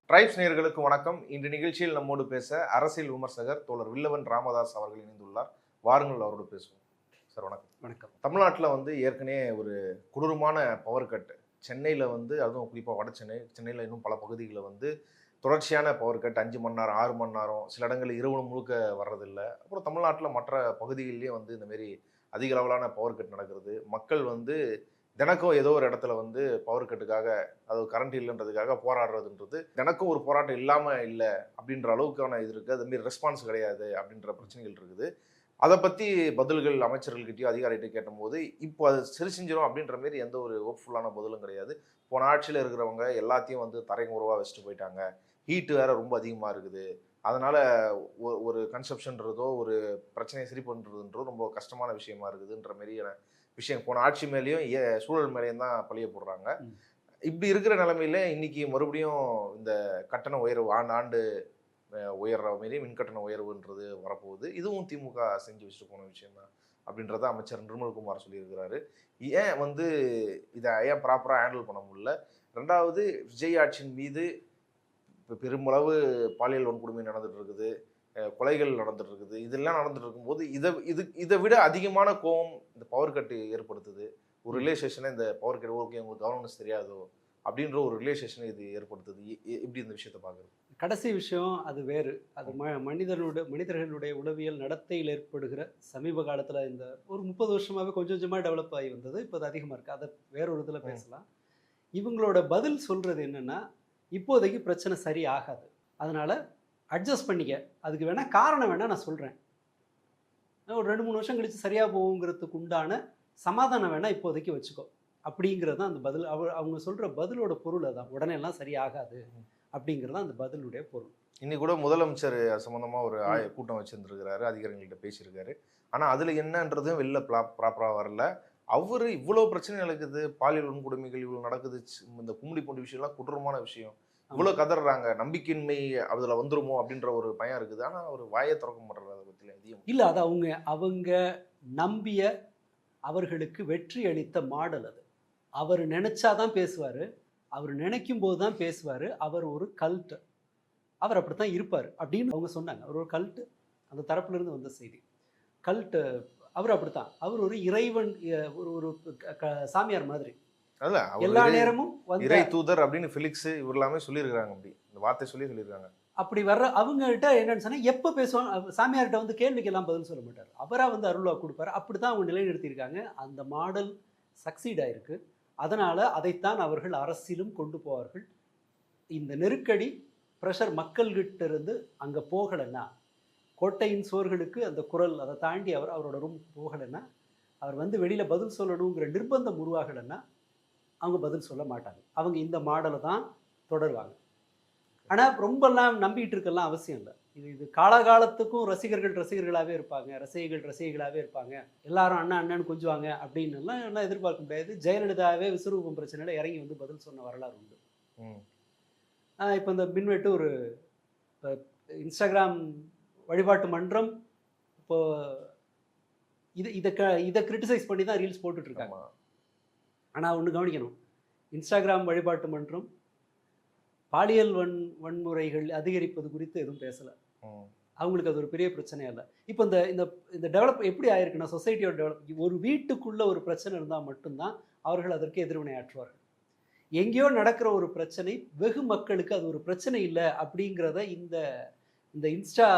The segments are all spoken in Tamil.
டிரைப்ஸ் நேயர்களுக்கு வணக்கம். இன்று நிகழ்ச்சியில் நம்மோடு பேச அரசியல் விமர்சகர் தோழர் வில்லவன் ராமதாஸ் அவர்கள் இணைந்துள்ளார். வாருங்கள் அவரோடு பேசுவோம். சார் வணக்கம். வணக்கம். தமிழ்நாட்டில் ஏற்கனவே ஒரு கொடூரமான பவர் கட். சென்னையில் அதுவும் குறிப்பாக வட சென்னையில் இன்னும் பல பகுதிகளில் தொடர்ச்சியான பவர் கட் 5 மணி நேரம் 6 மணி நேரம், சில இடங்களில் இரவு முழுக்க வர்றதில்லை. அப்புறம் தமிழ்நாட்டில் மற்ற பகுதிகளிலேயே இந்தமாரி அதிக அளவிலான பவர் கட் நடக்கிறது. மக்கள் தினக்கும் ஏதோ ஒரு இடத்துல பவர் கட்டுக்காக, அது கரண்ட் இல்லைன்றதுக்காக போராடுறதுன்றது தினக்கும் ஒரு போராட்டம் இல்லாமல் இல்லை அப்படின்ற அளவுக்கான இது இருக்குது. அதுமாரி ரெஸ்பான்ஸ் கிடையாது அப்படின்ற பிரச்சனைகள் இருக்குது. அதை பற்றி பதில்கள் அமைச்சர்கள்கிட்டயும் அதிகாரிகிட்ட கேட்டபோது இப்போ அது சரி செஞ்சிடும் அப்படின்ற மாரி எந்த ஒரு ஹோப்ஃபுல்லான பதிலும் கிடையாது. போன ஆட்சியில் இருக்கிறவங்க எல்லாத்தையும் தரைமுறைவாக வச்சுட்டு போயிட்டாங்க. ஹீட்டு வேற ரொம்ப அதிகமாக இருக்குது. அதனால் ஒரு கன்சப்ஷன்றதோ ஒரு பிரச்சனையை சரி பண்ணுறதுன்றதோ ரொம்ப கஷ்டமான விஷயமா இருக்குதுன்ற மாரியான விஷயம் போன ஆட்சி மேலேயும் சூழல் மேலேயும் தான் பழிய போடுறாங்க. இப்படி இருக்கிற நிலைமையில இன்னைக்கு மறுபடியும் இந்த கட்டண உயர்வு ஆண்டு உயர்ற மாரி மின்கட்டண உயர்வுன்றது வரப்போகுது. இதுவும் திமுக செஞ்சு வச்சுட்டு போன விஷயம் தான் அப்படின்றத அமைச்சர் நிர்மல்குமார் சொல்லியிருக்கிறாரு. ஏன் இதை ஏன் ப்ராப்பராக ஹேண்டில் பண்ண முடியல? ரெண்டாவது, விஜய் ஆட்சியின் மீது பெருமளவு பாலியல் வன்கொடுமை நடந்துட்டு இருக்குது, கொலைகள் நடந்துட்டு இருக்குது. இதெல்லாம் நடந்துட்டு இருக்கும்போது இதை விட அதிகமான கோபம் இந்த பவர் கட்டு ஏற்படுத்துது. ஒரு ரிலேஷனை இந்த பவர் கட் ஓகே உங்களுக்கு கவர்னன்ஸ் தெரியாதோ அப்படின்ற ஒரு ரிலேஷனை இது ஏற்படுத்துது. எப்படி இந்த விஷயத்தை பார்க்குறது? கடைசி விஷயம் அது வேறு. அது மனிதர்களுடைய உளவியல் நடத்தையில் ஏற்படுகிற சமீப காலத்தில் இந்த ஒரு 30 வருஷமாகவே கொஞ்சம் கொஞ்சமாக டெவலப் ஆகி வந்தது. இப்போ அது அதிகமாக இருக்குது. அதை வேற ஒரு இதில் பேசலாம். இவங்களோட பதில் சொல்கிறது என்னென்னா, இப்போதைக்கு பிரச்சனை சரி ஆகாது, அதனால் அட்ஜஸ்ட் பண்ணிக்க, அதுக்கு வேணால் காரணம் வேணால் நான் சொல்கிறேன், ஒரு 2-3 வருஷம் கழித்து சரியாக போகுங்கிறதுக்கு உண்டான சமாதானம் வேணால் இப்போதைக்கு வச்சுக்கோ அப்படிங்கிறது தான் அந்த பதில். அவங்க சொல்கிற பதிலோட பொருள் அதான். உடனே எல்லாம் சரியாகாது அப்படிங்கிறது தான் அந்த பதிலுடைய பொருள். இன்னைக்கு கூட முதலமைச்சர் சம்மந்தமாக ஒரு கூட்டம் வச்சுருந்துருக்கிறாரு, அதிகாரிகள்கிட்ட பேசியிருக்காரு. ஆனால் அதில் என்னன்றதும் வெளில ப்ராப்பராக வரல. அவர் இவ்வளோ பிரச்சனை நடக்குது, பாலியல் வன்கொடுமைகள் இவ்வளோ நடக்குது, இந்த கும்மிடி போன்ற விஷயம்லாம் கொடூரமான விஷயம், இவ்வளோ கதறாங்க, நம்பிக்கையின்மை அதில் வந்துருமோ அப்படின்ற ஒரு பயம் இருக்குது. ஆனால் அவர் வாயை திறக்க மாட்டார் அதை பற்றி எதையும். இல்லை, அது அவங்க நம்பிய, அவர்களுக்கு வெற்றி அளித்த மாடல் அது. அவர் நினைச்சாதான் பேசுவார், அவர் நினைக்கும் போது தான் பேசுவார். அவர் ஒரு கல்ட், அவர் அப்படித்தான் இருப்பார் அப்படின்னு அவங்க சொன்னாங்க. அவர் ஒரு கல்ட், அந்த தரப்புலேருந்து வந்த செய்தி. கல்ட், அவர் அப்படித்தான். அவர் ஒரு இறைவன், ஒரு சாமியார் மாதிரி. எல்லா நேரமும் இறை தூதர் அப்படின்னு ஃபெலிக்ஸ் இவர் எல்லாமே சொல்லியிருக்காங்க. அப்படி இந்த வார்த்தை சொல்லியிருக்காங்க. அப்படி வர்ற அவங்ககிட்ட என்னன்னு சொன்னால், எப்போ பேசுவாங்க, சாமியார்கிட்ட கேள்விக்கெல்லாம் பதில் சொல்ல மாட்டார், அவராக அருள்வா கொடுப்பார். அப்படி தான் அவங்க நிலைநிறுத்தியிருக்காங்க. அந்த மாடல் சக்சீட் ஆயிருக்கு. அதனால் அதைத்தான் அவர்கள் அரசியலும் கொண்டு போவார்கள். இந்த நெருக்கடி ப்ரெஷர் மக்கள்கிட்ட இருந்து அங்கே போகலைன்னா, கோட்டையின் சோர்களுக்கு அந்த குரல் அதை தாண்டி அவரோட ரூம் போகலைன்னா, அவர் வெளியில் பதில் சொல்லணுங்கிற நிர்பந்தம் உருவாகலைன்னா அவங்க பதில் சொல்ல மாட்டாங்க. அவங்க இந்த மாடலை தான் தொடருவாங்க. ஆனால் ரொம்பலாம் நம்பிக்கிட்டு இருக்கலாம் அவசியம் இல்லை. இது காலகாலத்துக்கும் ரசிகர்களாகவே இருப்பாங்க, ரசிகைகளாகவே இருப்பாங்க, எல்லாரும் அண்ணன் அண்ணன் கொஞ்சுவாங்க அப்படின்னு எல்லாம் எதிர்பார்க்க முடியாது. ஜெயலலிதாவே விஸ்வரூபம் பிரச்சனையில் இறங்கி பதில் சொன்ன வரலாறு உண்டு. இப்போ இந்த மின்வெட்டு ஒரு இன்ஸ்டாகிராம் வழிபாட்டு மன்றம் இப்போ இதை கிரிட்டிசைஸ் பண்ணி தான் ரீல்ஸ் போட்டுட்டு இருக்காங்க. ஆனால் ஒன்று கவனிக்கணும், இன்ஸ்டாகிராம் வழிபாட்டு மன்றம் பாலியல் வன்முறைகள் அதிகரிப்பது குறித்து எதுவும் பேசலை. அவங்களுக்கு அது ஒரு பெரிய பிரச்சனையா இல்லை. இப்போ இந்த டெவலப் எப்படி ஆயிருக்குன்னா, சொசைட்டியோட டெவலப், ஒரு வீட்டுக்குள்ள ஒரு பிரச்சனை இருந்தால் மட்டும்தான் அவர்கள் அதற்கு எதிர்வினை ஆற்றுவார்கள். எங்கேயோ நடக்கிற ஒரு பிரச்சனை வெகு மக்களுக்கு அது ஒரு பிரச்சனை இல்லை அப்படிங்கிறத இந்த இன்ஸ்டா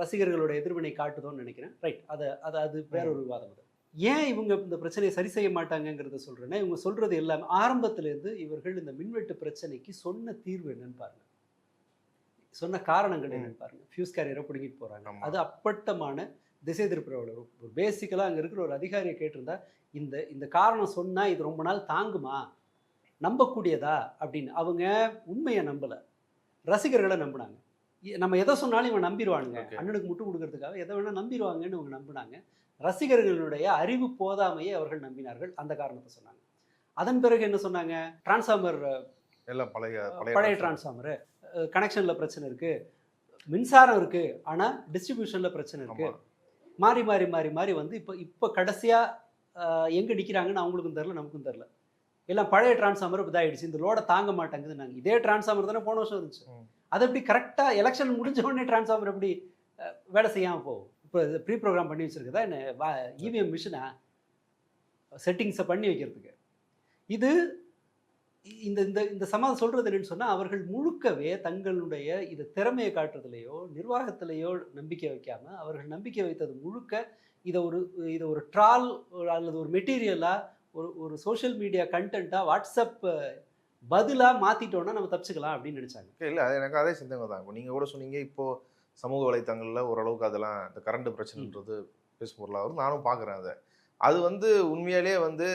ரசிகர்களோட எதிர்வினை காட்டுதோன்னு நினைக்கிறேன். ரைட், அது வேற ஒரு விவாதம். அது ஏன் இவங்க இந்த பிரச்சனையை சரி செய்ய மாட்டாங்கிறத சொல்கிறேன்னா, இவங்க சொல்கிறது எல்லாமே ஆரம்பத்திலேருந்து இவர்கள் இந்த மின்வெட்டு பிரச்சனைக்கு சொன்ன தீர்வு என்னன்னு பாருங்க, சொன்ன காரணங்கள் என்னன்னு பாருங்க. ஃபியூஸ் கேரியரை பிடிங்கிட்டு போகிறாங்க, அது அப்பட்டமான திசை திருப்புறவளர். ஒரு பேசிக்கலாக அங்கே இருக்கிற ஒரு அதிகாரியை கேட்டிருந்தா, இந்த காரணம் சொன்னால் இது ரொம்ப நாள் தாங்குமா, நம்பக்கூடியதா அப்படின்னு. அவங்க உண்மையை நம்பலை, ரசிகர்களை நம்பினாங்க. நம்ம எதை சொன்னாலும் இவன் நம்பிடுவானுங்க, அண்ணனுக்கு முட்டு கொடுக்கறதுக்காக எதை வேணால் நம்பிடுவாங்கன்னு இவங்க நம்பினாங்க. ரசிகர்களுடைய அறிவு போதாமையை அவர்கள் நம்பினார்கள், அந்த காரணத்தை சொன்னாங்க. அதன் பிறகு என்ன சொன்னாங்க, டிரான்ஸ்ஃபார்மர் எல்லாம் பழைய டிரான்ஸ்ஃபார்மரு, கனெக்ஷனில் பிரச்சனை இருக்குது, மின்சாரம் இருக்குது ஆனால் டிஸ்ட்ரிபியூஷனில் பிரச்சனை இருக்குது, மாறி இப்போ கடைசியாக எங்கே நிற்கிறாங்கன்னு அவங்களுக்கும் தெரில, நமக்கும் தெரில. எல்லாம் பழைய டிரான்ஸ்ஃபார்மர் இப்போ இதாகிடுச்சு, இந்த லோடை தாங்க மாட்டேங்குது. நாங்கள் இதே டிரான்ஸ்ஃபார்மர் தானே போன வருஷம் இருந்துச்சு. அது எப்படி கரெக்டாக எலெக்ஷன் முடிஞ்ச உடனே டிரான்ஸ்ஃபார்மர் எப்படி வேலை செய்யாமல் போகும்? இப்போ ப்ரீ ப்ரோக்ராம் பண்ணி வச்சுருக்குதா என்ன இவிஎம் மிஷினை செட்டிங்ஸை பண்ணி வைக்கிறதுக்கு? இது இந்த இந்த இந்த சமாதம் சொல்கிறது என்னன்னு சொன்னால், அவர்கள் முழுக்கவே தங்களுடைய இது திறமையை காட்டுறதுலையோ நிர்வாகத்திலேயோ நம்பிக்கை வைக்காமல், அவர்கள் நம்பிக்கை வைத்தது முழுக்க இதை ஒரு ட்ரால் அல்லது ஒரு மெட்டீரியலாக ஒரு சோஷியல் மீடியா கண்டென்ட்டாக வாட்ஸ்அப் பதிலாக மாற்றிட்டோன்னா நம்ம தப்பிச்சுக்கலாம் அப்படின்னு நினச்சாங்க. இல்லை, அது எனக்கு அதே சிந்தனை தான். இப்போ நீங்கள் கூட சொன்னீங்க, இப்போது சமூக வலைத்தளங்களில் ஓரளவுக்கு அதெல்லாம் இந்த கரண்ட் பிரச்சனைன்றது பேசும் பொருளாக வரும். நானும் பார்க்குறேன் அதை. அது வந்து உண்மையாலே வந்து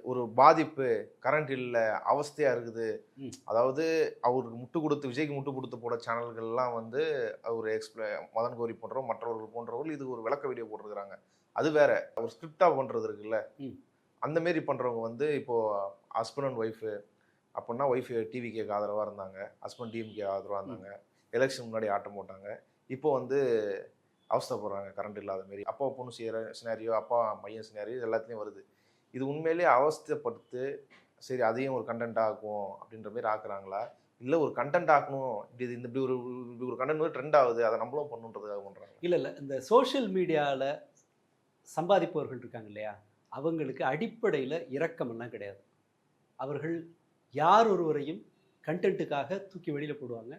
ஒரு பாதிப்பு, கரண்ட் இல்லை, அவஸ்தையாக இருக்குது. அதாவது அவருக்கு முட்டு கொடுத்து, விஜய்க்கு முட்டு கொடுத்து போட சேனல்கள்லாம் வந்து ஒரு மதன் கோரி போன்றவர், மற்றவர்கள் போன்றவர்கள் இதுக்கு ஒரு விளக்க வீடியோ போட்டிருக்கிறாங்க. அது வேற. ஒரு ஸ்கிரிப்டாக பண்ணுறது இருக்குல்ல, அந்த மாரி பண்ணுறவங்க வந்து இப்போது ஹஸ்பண்ட் அண்ட் ஒய்ஃபு அப்படின்னா, ஒய்ஃப் டிவிகேக்கு ஆதரவாக இருந்தாங்க, ஹஸ்பண்ட் டிஎம்கே ஆதரவாக இருந்தாங்க, எலெக்ஷன் முன்னாடி ஆட்டம் போட்டாங்க. இப்போ வந்து அவஸ்தைப்படுறாங்க கரண்ட் இல்லாத மாரி. அப்பா பொண்ணு செய்கிற சினாரியோ, அப்பா மையம் சினாரியோ எல்லாத்துலேயும் வருது. இது உண்மையிலேயே அவஸ்தைப்படுத்து சரி அதையும் ஒரு கண்டென்ட் ஆக்கும் அப்படின்ற மாரி ஆக்குறாங்களா? இல்லை ஒரு கண்டென்ட் ஆக்கணும், இப்படி ஒரு கண்டென்ட் வந்து ட்ரெண்ட் ஆகுது, அதை நம்மளும் பண்ணுன்றதுக்காக பண்ணுறாங்க? இல்லை, இந்த சோஷியல் மீடியாவில் சம்பாதிப்பவர்கள் இருக்காங்க இல்லையா, அவங்களுக்கு அடிப்படையில் இரக்கமெல்லாம் கிடையாது. அவர்கள் யார் ஒருவரையும் கண்டென்ட்டுக்காக தூக்கி வெளியில் போடுவாங்க,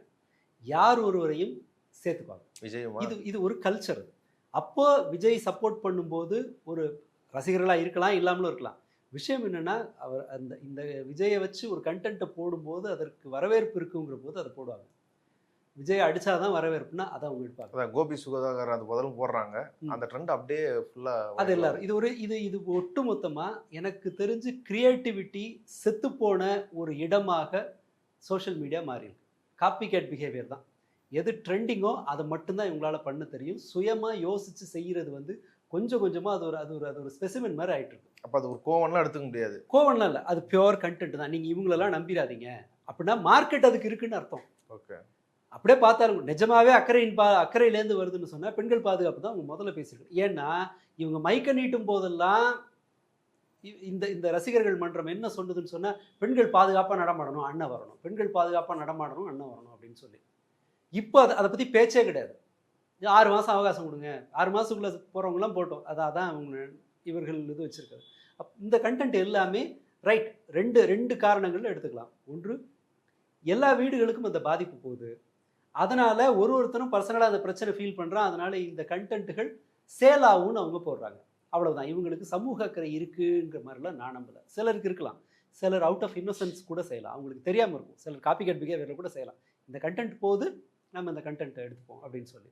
யார் ஒருவரையும் சேர்த்துக்குவாங்க. இது ஒரு கல்ச்சர். அப்போ விஜய் சப்போர்ட் பண்ணும்போது ஒரு ரசிகர்களாக இருக்கலாம், இல்லாமலும் இருக்கலாம். விஷயம் என்னென்னா, அவர் இந்த விஜயை வச்சு ஒரு கண்டென்ட்டை போடும்போது அதற்கு வரவேற்பு இருக்குங்கிற போது அதை போடுவாங்க. விஜய் அடிச்சாதான் வரவேற்புனா அதை அவங்க எடுப்பாங்க. அதான் கோபி சுகதாகர் அந்த முதலும் போடுறாங்க, அந்த ட்ரெண்ட் அப்படியே ஃபுல்லாக அது எல்லாரும் இது ஒட்டு மொத்தமாக எனக்கு தெரிஞ்சு கிரியேட்டிவிட்டி செத்துப்போன ஒரு இடமாக சோஷியல் மீடியா மாறியிருக்கு. காப்பி கேட் பிஹேவியர் தான். எது ட்ரெண்டிங்கோ அதை மட்டும்தான் இவங்களால பண்ண தெரியும். சுயமாக யோசித்து செய்கிறது வந்து கொஞ்சம் கொஞ்சமாக அது ஒரு ஸ்பெசிமென் மாதிரி ஆகிட்டு இருக்கு. அப்போ அது ஒரு கோவம்லாம் எடுத்துக்க முடியாது. கோவம்லாம் இல்லை, அது பியோர் கண்டென்ட் தான். நீங்கள் இவங்களெல்லாம் நம்பிடாதீங்க. அப்படின்னா மார்க்கெட் அதுக்கு இருக்குன்னு அர்த்தம். ஓகே, அப்படியே பார்த்தாலும் நிஜமாவே அக்கறையிலேருந்து வருதுன்னு சொன்னால் பெண்கள் பாதுகாப்பு தான் அவங்க முதல்ல பேசியிருக்கு. ஏன்னா இவங்க மைக்க நீட்டும் போதெல்லாம் இந்த ரசிகர்கள் மன்றம் என்ன சொல்லுதுன்னு சொன்னால், பெண்கள் பாதுகாப்பாக நடமாடணும், அண்ணன் வரணும், பெண்கள் பாதுகாப்பாக நடமாடணும், அண்ணன் வரணும் அப்படின்னு சொல்லி. இப்போ அதை பற்றி பேச்சே கிடையாது. 6 மாதம் அவகாசம் கொடுங்க, 6 மாதத்துக்குள்ளே போகிறவங்களாம் போட்டோம், அதான் அவங்க இவர்கள் இது வச்சுருக்காரு. இந்த கண்டென்ட் எல்லாமே ரைட். ரெண்டு காரணங்கள் எடுத்துக்கலாம். ஒன்று, எல்லா வீடுகளுக்கும் அந்த பாதிப்பு போகுது, அதனால் ஒருத்தரும் பர்சனலாக அந்த பிரச்சனை ஃபீல் பண்ணுறான், அதனால் இந்த கண்டென்ட்டுகள் சேல் ஆகும்னு அவங்க போடுறாங்க. அவ்வளவுதான். இவங்களுக்கு சமூக அக்கறை இருக்குங்கிற மாதிரிலாம் நான் நம்பலை. சிலருக்கு இருக்கலாம், சிலர் அவுட் ஆஃப் இன்னோசன்ஸ் கூட செய்யலாம், அவங்களுக்கு தெரியாமல் இருக்கும். சிலர் காப்பி கேட் பிஹேவியரில் கூட செய்யலாம். இந்த கண்டென்ட் போது நம்ம இந்த கண்டென்ட்டை எடுத்துப்போம் அப்படின்னு சொல்லி,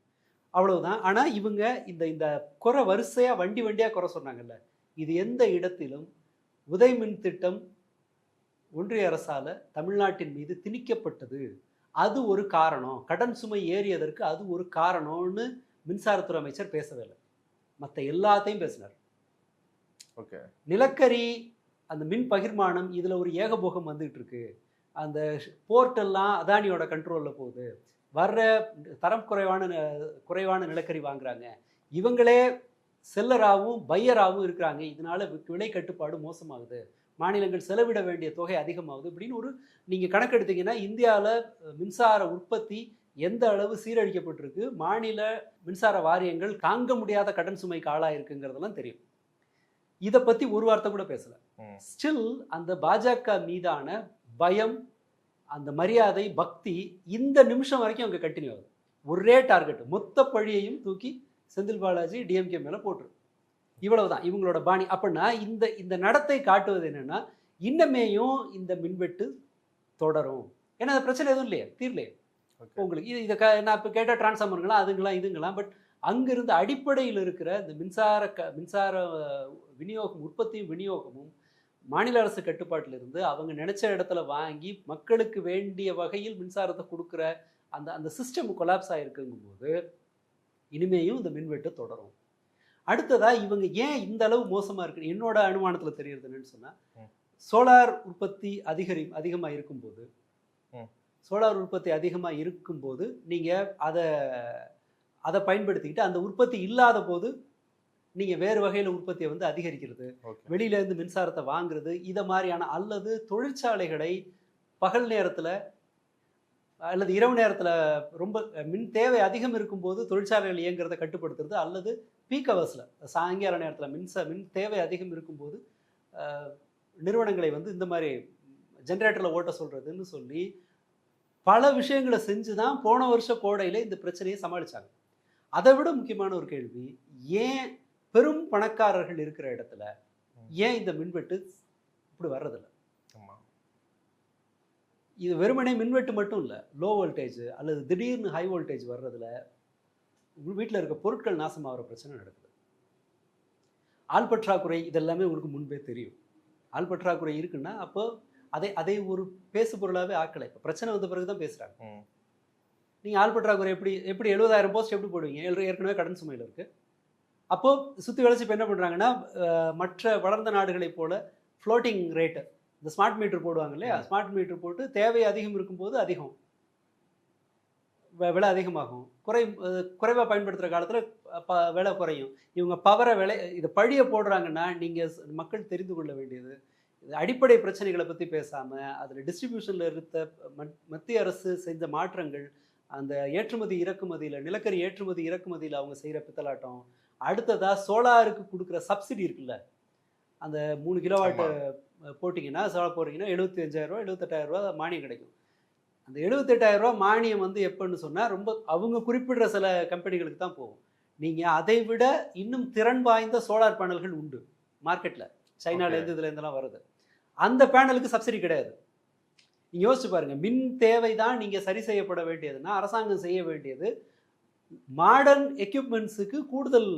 அவ்வளவுதான். ஆனால் இவங்க இந்த குறை வரிசையாக வண்டியாக குறை சொன்னாங்கல்ல, இது எந்த இடத்திலும் உதய் மின் திட்டம் ஒன்றிய அரசால் தமிழ்நாட்டின் மீது திணிக்கப்பட்டது, அது ஒரு காரணம், கடன் சுமை ஏறியதற்கு அது ஒரு காரணம்னு மின்சாரத்துறை அமைச்சர் பேசவே இல்லை. மற்ற எல்லாத்தையும் பேசினார். ஓகே, நிலக்கரி அந்த மின் பகிர்மானம் இதில் ஒரு ஏகபோகம் வந்துகிட்டு இருக்கு, அந்த போர்ட்டெல்லாம் அதானியோட கண்ட்ரோலில் போகுது, வர்ற தரம் குறைவான நிலக்கரி வாங்குறாங்க, இவங்களே செல்லராகவும் பையராகவும் இருக்கிறாங்க, இதனால விலை கட்டுப்பாடு மோசமாகுது, மாநிலங்கள் செலவிட வேண்டிய தொகை அதிகமாகுது அப்படின்னு ஒரு நீங்கள் கணக்கெடுத்தீங்கன்னா இந்தியாவில் மின்சார உற்பத்தி எந்த அளவு சீரழிக்கப்பட்டிருக்கு, மாநில மின்சார வாரியங்கள் தாங்க முடியாத கடன் சுமைக்கு ஆளாயிருக்குங்கிறதெல்லாம் தெரியும். இதை பற்றி ஒரு வார்த்தை கூட பேசலை. ஸ்டில் அந்த பாஜக மீதான பயம், அந்த மரியாதை, பக்தி இந்த நிமிஷம் வரைக்கும் அங்கே கண்டினியூ ஆகுது. ஒரே டார்கெட், மொத்த பழியையும் தூக்கி செந்தில் பாலாஜி டிஎம்கே மேலே போட்டுரு. இவ்வளவுதான் இவங்களோட பாணி. அப்படின்னா இந்த நடத்தை காட்டுவது என்னன்னா, இன்னமேயும் இந்த மின்வெட்டு தொடரும். ஏன்னா அந்த பிரச்சனை எதுவும் இல்லையே, தீரலையே உங்களுக்கு. இதை நான் இப்போ கேட்ட டிரான்ஸ்ஃபார்மருங்களாம் அதுங்களாம் இதுங்களாம், பட் அங்கிருந்து அடிப்படையில் இருக்கிற இந்த மின்சார விநியோகம், உற்பத்தியும் விநியோகமும் மாநில அரசு கட்டுப்பாட்டில் இருந்து அவங்க நினைச்ச இடத்துல வாங்கி மக்களுக்கு வேண்டிய வகையில் மின்சாரத்தை கொடுக்குற அந்த சிஸ்டம் கொலாப்ஸ் ஆகிருக்குங்கும்போது இனிமேயும் இந்த மின்வெட்டு தொடரும். அடுத்ததா இவங்க ஏன் இந்த அளவு மோசமாக இருக்கு என்னோட அனுமானத்தில் தெரியறது என்னன்னு சொன்னால், சோலார் உற்பத்தி அதிகமாக இருக்கும்போது நீங்கள் அதை பயன்படுத்திக்கிட்டு அந்த உற்பத்தி இல்லாத போது நீங்கள் வேறு வகையில் உற்பத்தியை வந்து அதிகரிக்கிறது, வெளியிலேருந்து மின்சாரத்தை வாங்குறது, இதை மாதிரியான, அல்லது தொழிற்சாலைகளை பகல் நேரத்தில் அல்லது இரவு நேரத்தில் ரொம்ப மின் தேவை அதிகம் இருக்கும்போது தொழிற்சாலைகள் இயங்குறதை கட்டுப்படுத்துறது, அல்லது பீக் ஹவர்ஸில் சாயங்கால நேரத்தில் மின் தேவை அதிகம் இருக்கும்போது நிறுவனங்களை வந்து இந்த மாதிரி ஜென்ரேட்டரில் ஓட்ட சொல்கிறதுன்னு சொல்லி பல விஷயங்களை செஞ்சு தான் போன வருஷம் கோடையில் இந்த பிரச்சனையை சமாளித்தாங்க. அதை விட முக்கியமான ஒரு கேள்வி, ஏன் பெரும் பணக்காரர்கள் இருக்கிற இடத்துல ஏன் இந்த மின்வெட்டு இப்படி வர்றதில்லை? இது வெறுமனே மின்வெட்டு மட்டும் இல்லை, லோ வோல்டேஜ் அல்லது திடீர்னு ஹை வோல்டேஜ் வர்றதுல வீட்டில் இருக்க பொருட்கள் நாசமாகிற பிரச்சனை நடக்குது. ஆள் பற்றாக்குறை, இதெல்லாமே உங்களுக்கு முன்பே தெரியும். ஆள் பற்றாக்குறை இருக்குன்னா அப்போ அதை ஒரு பேசு பொருளாகவே ஆக்கலை. இப்போ பிரச்சனை வந்த பிறகு தான் பேசுகிறாங்க. நீங்கள் ஆள் பற்றாக்குறை எப்படி 70,000 போஸ்ட் எப்படி போடுவீங்க? ஏற்கனவே கடன் சுமையில் இருக்குது. அப்போது சுற்றி வளைச்சி இப்போ என்ன பண்ணுறாங்கன்னா, மற்ற வளர்ந்த நாடுகளைப் போல் ஃப்ளோட்டிங் ரேட்டு, இந்த ஸ்மார்ட் மீட்டர் போடுவாங்க இல்லையா, ஸ்மார்ட் மீட்டர் போட்டு தேவை அதிகம் இருக்கும்போது அதிகம் விலை அதிகமாகும், குறைவாக பயன்படுத்துகிற காலத்தில் விலை குறையும். இவங்க பவரை இதை பழிய போடுறாங்கன்னா நீங்கள் மக்கள் தெரிந்து கொள்ள வேண்டியது, அடிப்படை பிரச்சனைகளை பற்றி பேசாமல் அதில் டிஸ்ட்ரிபியூஷனில் இருந்த மத்திய அரசு செஞ்ச மாற்றங்கள், அந்த ஏற்றுமதி இறக்குமதியில், நிலக்கரி ஏற்றுமதி இறக்குமதியில் அவங்க செய்கிற பித்தலாட்டம், அடுத்ததாக சோலாருக்கு கொடுக்குற சப்சிடி இருக்குல்ல, அந்த 3 கிலோவாட்டு போட்டிங்கன்னா சோலார் போடுறீங்கன்னா 75,000 78,000 மானியம் கிடைக்கும். அந்த 78,000 மானியம் வந்து எப்போன்னு சொன்னால் ரொம்ப அவங்க குறிப்பிடுற சில கம்பெனிகளுக்கு தான் போகும். நீங்கள் அதை விட இன்னும் திறன் வாய்ந்த சோலார் பேனல்கள் உண்டு மார்க்கெட்டில், சைனாலேருந்து இதுலேருந்துலாம் வருது. அந்த பேனலுக்கு சப்சிடி கிடையாது. நீங்கள் யோசிச்சு பாருங்கள், மின் தேவை தான் நீங்கள் சரி செய்யப்பட வேண்டியதுன்னா அரசாங்கம் செய்ய வேண்டியது மாடர்ன் எக்யூப்மெண்ட்ஸுக்கு கூடுதல்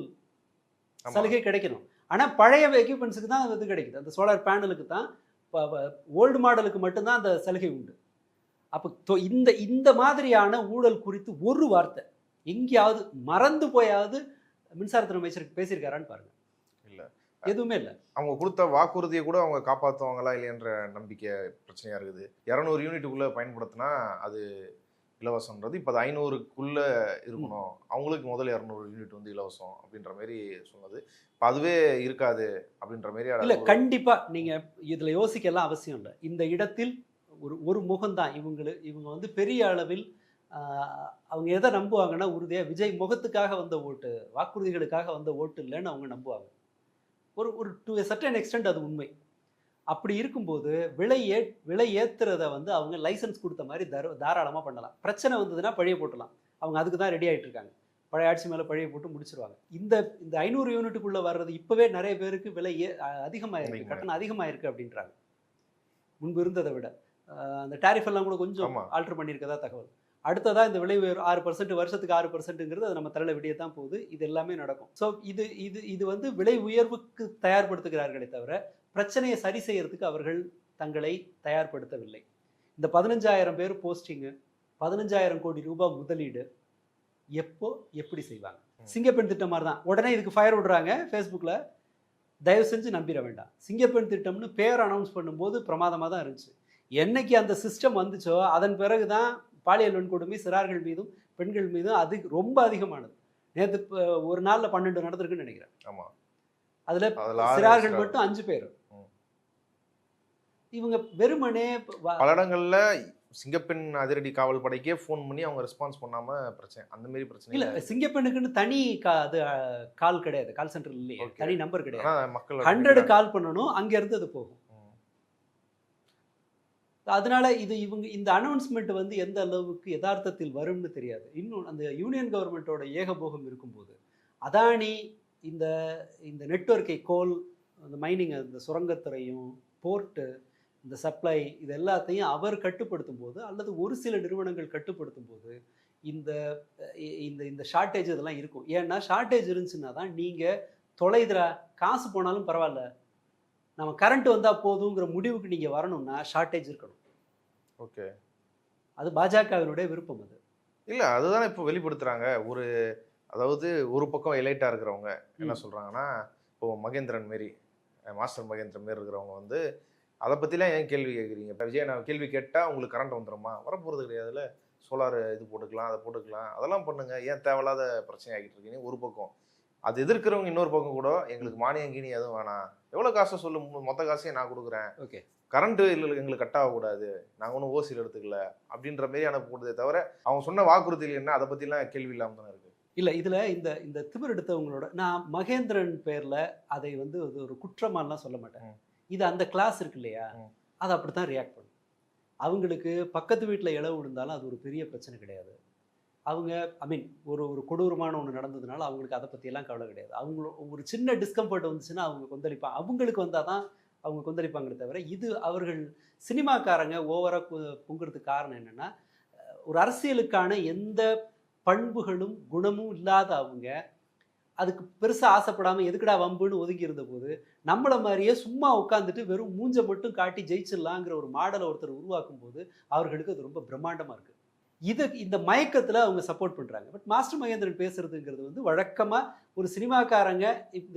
சலுகை கிடைக்கணும். ஆனால் பழைய எக்யூப்மெண்ட்ஸுக்கு தான் அது கிடைக்குது. அந்த சோலார் பேனலுக்கு தான், ஓல்டு மாடலுக்கு மட்டும்தான் அந்த சலுகை உண்டு. அப்போ இந்த மாதிரியான ஊழல் குறித்து ஒரு வார்த்தை எங்கேயாவது மறந்து போயாவது மின்சாரத்துறை அமைச்சருக்கு பேசியிருக்காரான்னு பாருங்க. இல்லை, எதுவுமே இல்லை. அவங்க கொடுத்த வாக்குறுதியை கூட அவங்க காப்பாற்றுவாங்களா இல்லையன்ற நம்பிக்கை பிரச்சனையாக இருக்குது. 200 யூனிட்டுக்குள்ளே பயன்படுத்தினா அது இலவசம்ன்றது இப்போ அது 500க்குள்ளே இருக்கணும், அவங்களுக்கு முதல்ல 200 யூனிட் வந்து இலவசம் அப்படின்ற மாதிரி சொன்னது. இப்போ அதுவே இருக்காது அப்படின்ற மாதிரி இல்லை. கண்டிப்பாக நீங்கள் இதில் யோசிக்கலாம் அவசியம் இல்லை. இந்த இடத்தில் ஒரு முகம்தான் இவங்க வந்து பெரிய அளவில் அவங்க எதை நம்புவாங்கன்னா, உறுதியாக விஜய் முகத்துக்காக வந்த ஓட்டு, வாக்குறுதிகளுக்காக வந்த ஓட்டு இல்லைன்னு அவங்க நம்புவாங்க. ஒரு டு எ சர்டன் எக்ஸ்டெண்ட் அது உண்மை. அப்படி இருக்கும்போது விலை ஏற்றுறதை வந்து அவங்க லைசன்ஸ் கொடுத்த மாதிரி தாராளமாக பண்ணலாம். பிரச்சனை வந்ததுன்னா பழைய போட்டலாம். அவங்க அதுக்கு தான் ரெடி ஆகிட்டு இருக்காங்க. பழைய ஆட்சி மேலே பழைய போட்டு முடிச்சிருவாங்க. இந்த 500 யூனிட்டுக்குள்ளே வர்றது இப்போவே நிறைய பேருக்கு விலை அதிகமாக இருக்குது, கட்டணம் அதிகமாக இருக்குது அப்படின்றாங்க முன்பு இருந்ததை விட. அந்த டேரிஃப் எல்லாம் கூட கொஞ்சம் ஆல்டர் பண்ணியிருக்கதா தகவல். அடுத்ததாக இந்த விலை 6%, வருஷத்துக்கு 6%ங்கிறது அது நம்ம தலையில் விடிய தான் போகுது. இது எல்லாமே நடக்கும். ஸோ இது வந்து விலை உயர்வுக்கு தயார்படுத்துகிறார்களே தவிர பிரச்சனையை சரி செய்யறதுக்கு அவர்கள் தங்களை தயார்படுத்தவில்லை. இந்த 15,000 பேர் போஸ்டிங்கு, 15,000 கோடி ரூபாய் முதலீடு எப்போ எப்படி செய்வாங்க? சிங்கப்பெண் திட்டம் மாதிரி தான். உடனே இதுக்கு ஃபயர் விடுறாங்க ஃபேஸ்புக்கில். தயவு செஞ்சு நம்பிட வேண்டாம். சிங்கப்பெண் திட்டம்னு பேர் அனௌன்ஸ் பண்ணும்போது பிரமாதமாக தான் இருந்துச்சு. என்னைக்கு அந்த சிஸ்டம் வந்துச்சோ அதன் பிறகு தான் பாலியல் வன்கொடுமை சிறார்கள் மீதும் பெண்கள் மீதும் ரொம்ப அதிகமானது. நேற்று ஒரு நாளில் 12 நடந்திருக்குன்னு நினைக்கிறேன். ஆமாம், அதில் சிறார்கள் மட்டும் 5 பேர். இவங்க வெறுமனே பல இடங்களில் சிங்கப்பெண் அதிரடி காவல் படைக்கே ஃபோன் பண்ணி அவங்க ரெஸ்பான்ஸ் பண்ணாமல் பிரச்சனை, அந்த மாதிரி பிரச்சனை இல்லை. சிங்கப்பெண்ணுக்குன்னு தனி அது கால் கிடையாது, கால் சென்டர் இல்லையே, தனி நம்பர் கிடையாது. மக்கள் 100 கால் பண்ணணும், அங்கேருந்து அது போகும். அதனால இவங்க இந்த அனௌன்ஸ்மெண்ட் வந்து எந்த அளவுக்கு யதார்த்தத்தில் வரும்னு தெரியாது. இன்னும் அந்த யூனியன் கவர்மெண்ட்டோட ஏகபோகம் இருக்கும்போது அதானி இந்த நெட்வொர்க்கை, கோல், அந்த மைனிங், அந்த சுரங்கத்துறையும் போர்ட்டு, இந்த சப்ளை, இது எல்லாத்தையும் அவர் கட்டுப்படுத்தும் போது, அல்லது ஒரு சில நிறுவனங்கள் கட்டுப்படுத்தும் போது இந்த இந்த ஷார்ட்டேஜ் இதெல்லாம் இருக்கும். ஏன்னா ஷார்ட்டேஜ் இருந்துச்சுன்னா தான் நீங்கள் தொலைதுரா காசு போனாலும் பரவாயில்ல, நம்ம கரண்ட் வந்தால் போதுங்கிற முடிவுக்கு நீங்கள் வரணும்னா ஷார்ட்டேஜ் இருக்கணும். ஓகே, அது பாஜகவினுடைய விருப்பம். அது இல்லை, அதுதான் இப்போ வெளிப்படுத்துகிறாங்க. அதாவது ஒரு பக்கம் எலைட்டாக இருக்கிறவங்க என்ன சொல்கிறாங்கன்னா, இப்போது மகேந்திரன் மாரி, மாஸ்டர் மகேந்திரன் மாரி இருக்கிறவங்க வந்து அதை பற்றிலாம் ஏன் கேள்வி கேட்குறீங்க? இப்போ விஜய் நான் கேள்வி கேட்டால் உங்களுக்கு கரண்ட் வந்துடுமா? வரப்போகிறது கிடையாதுல்ல, சோலார் இது போட்டுக்கலாம், அதை போட்டுக்கலாம், அதெல்லாம் பண்ணுங்கள், ஏன் தேவையில்லாத பிரச்சனை ஆகிட்டு இருக்கீங்க ஒரு பக்கம். அது எதிர்க்கிறவங்க இன்னொரு பக்கம் கூட எங்களுக்கு மானியம் கீனி எதுவும் வேணாம், எவ்வளோ காசை சொல்லு, மொத்த காசையும் நான் கொடுக்குறேன், ஓகே கரண்ட் இல்லை எங்களுக்கு கட் ஆகக்கூடாது, நாங்கள் ஒன்றும் ஓசியில் எடுத்துக்கல அப்படின்ற மாரி அனுப்பக்கூடாதே தவிர அவங்க சொன்ன வாக்குறுதியில் என்ன அதை பற்றிலாம் கேள்வி இல்லாமல் தானே இருக்குது. இல்லை இதில் இந்த இந்த திமிர் எடுத்தவங்களோட நான் மகேந்திரன் பேரில் அதை வந்து அது ஒரு குற்றமாலாம் சொல்ல மாட்டேன். இது அந்த கிளாஸ் இருக்கு இல்லையா, அது அப்படி தான் ரியாக்ட் பண்ணும். அவங்களுக்கு பக்கத்து வீட்டில் இளவு விழுந்தாலும் அது ஒரு பெரிய பிரச்சனை கிடையாது. அவங்க ஒரு ஒரு கொடூரமான ஒன்று நடந்ததுனால அவங்களுக்கு அதை பற்றியெல்லாம் கவலை கிடையாது. ஒரு சின்ன டிஸ்கம்ஃபர்ட் வந்துச்சுன்னா அவங்க கொந்தளிப்பாங்க. அவங்களுக்கு வந்தால் தான் அவங்க கொந்தளிப்பாங்களே தவிர, இது அவர்கள் சினிமாக்காரங்க ஓவராக பொங்குறதுக்கு காரணம் என்னென்னா, ஒரு அரசியலுக்கான எந்த பண்புகளும் குணமும் இல்லாத அவங்க அதுக்கு பெருசாக ஆசைப்படாமல் எதுக்குடா வம்புன்னு ஒதுக்கி இருந்த போது, நம்மளை மாதிரியே சும்மா உட்காந்துட்டு வெறும் மூஞ்சை மட்டும் காட்டி ஜெயிச்சிடலாங்கிற ஒரு மாடலை ஒருத்தர் உருவாக்கும் போது அவர்களுக்கு அது ரொம்ப பிரம்மாண்டமாக இருக்குது. இந்த மயக்கத்தில் அவங்க சப்போர்ட் பண்ணுறாங்க. பட் மாஸ்டர் மகேந்திரன் பேசுறதுங்கிறது வந்து வழக்கமாக ஒரு சினிமாக்காரங்க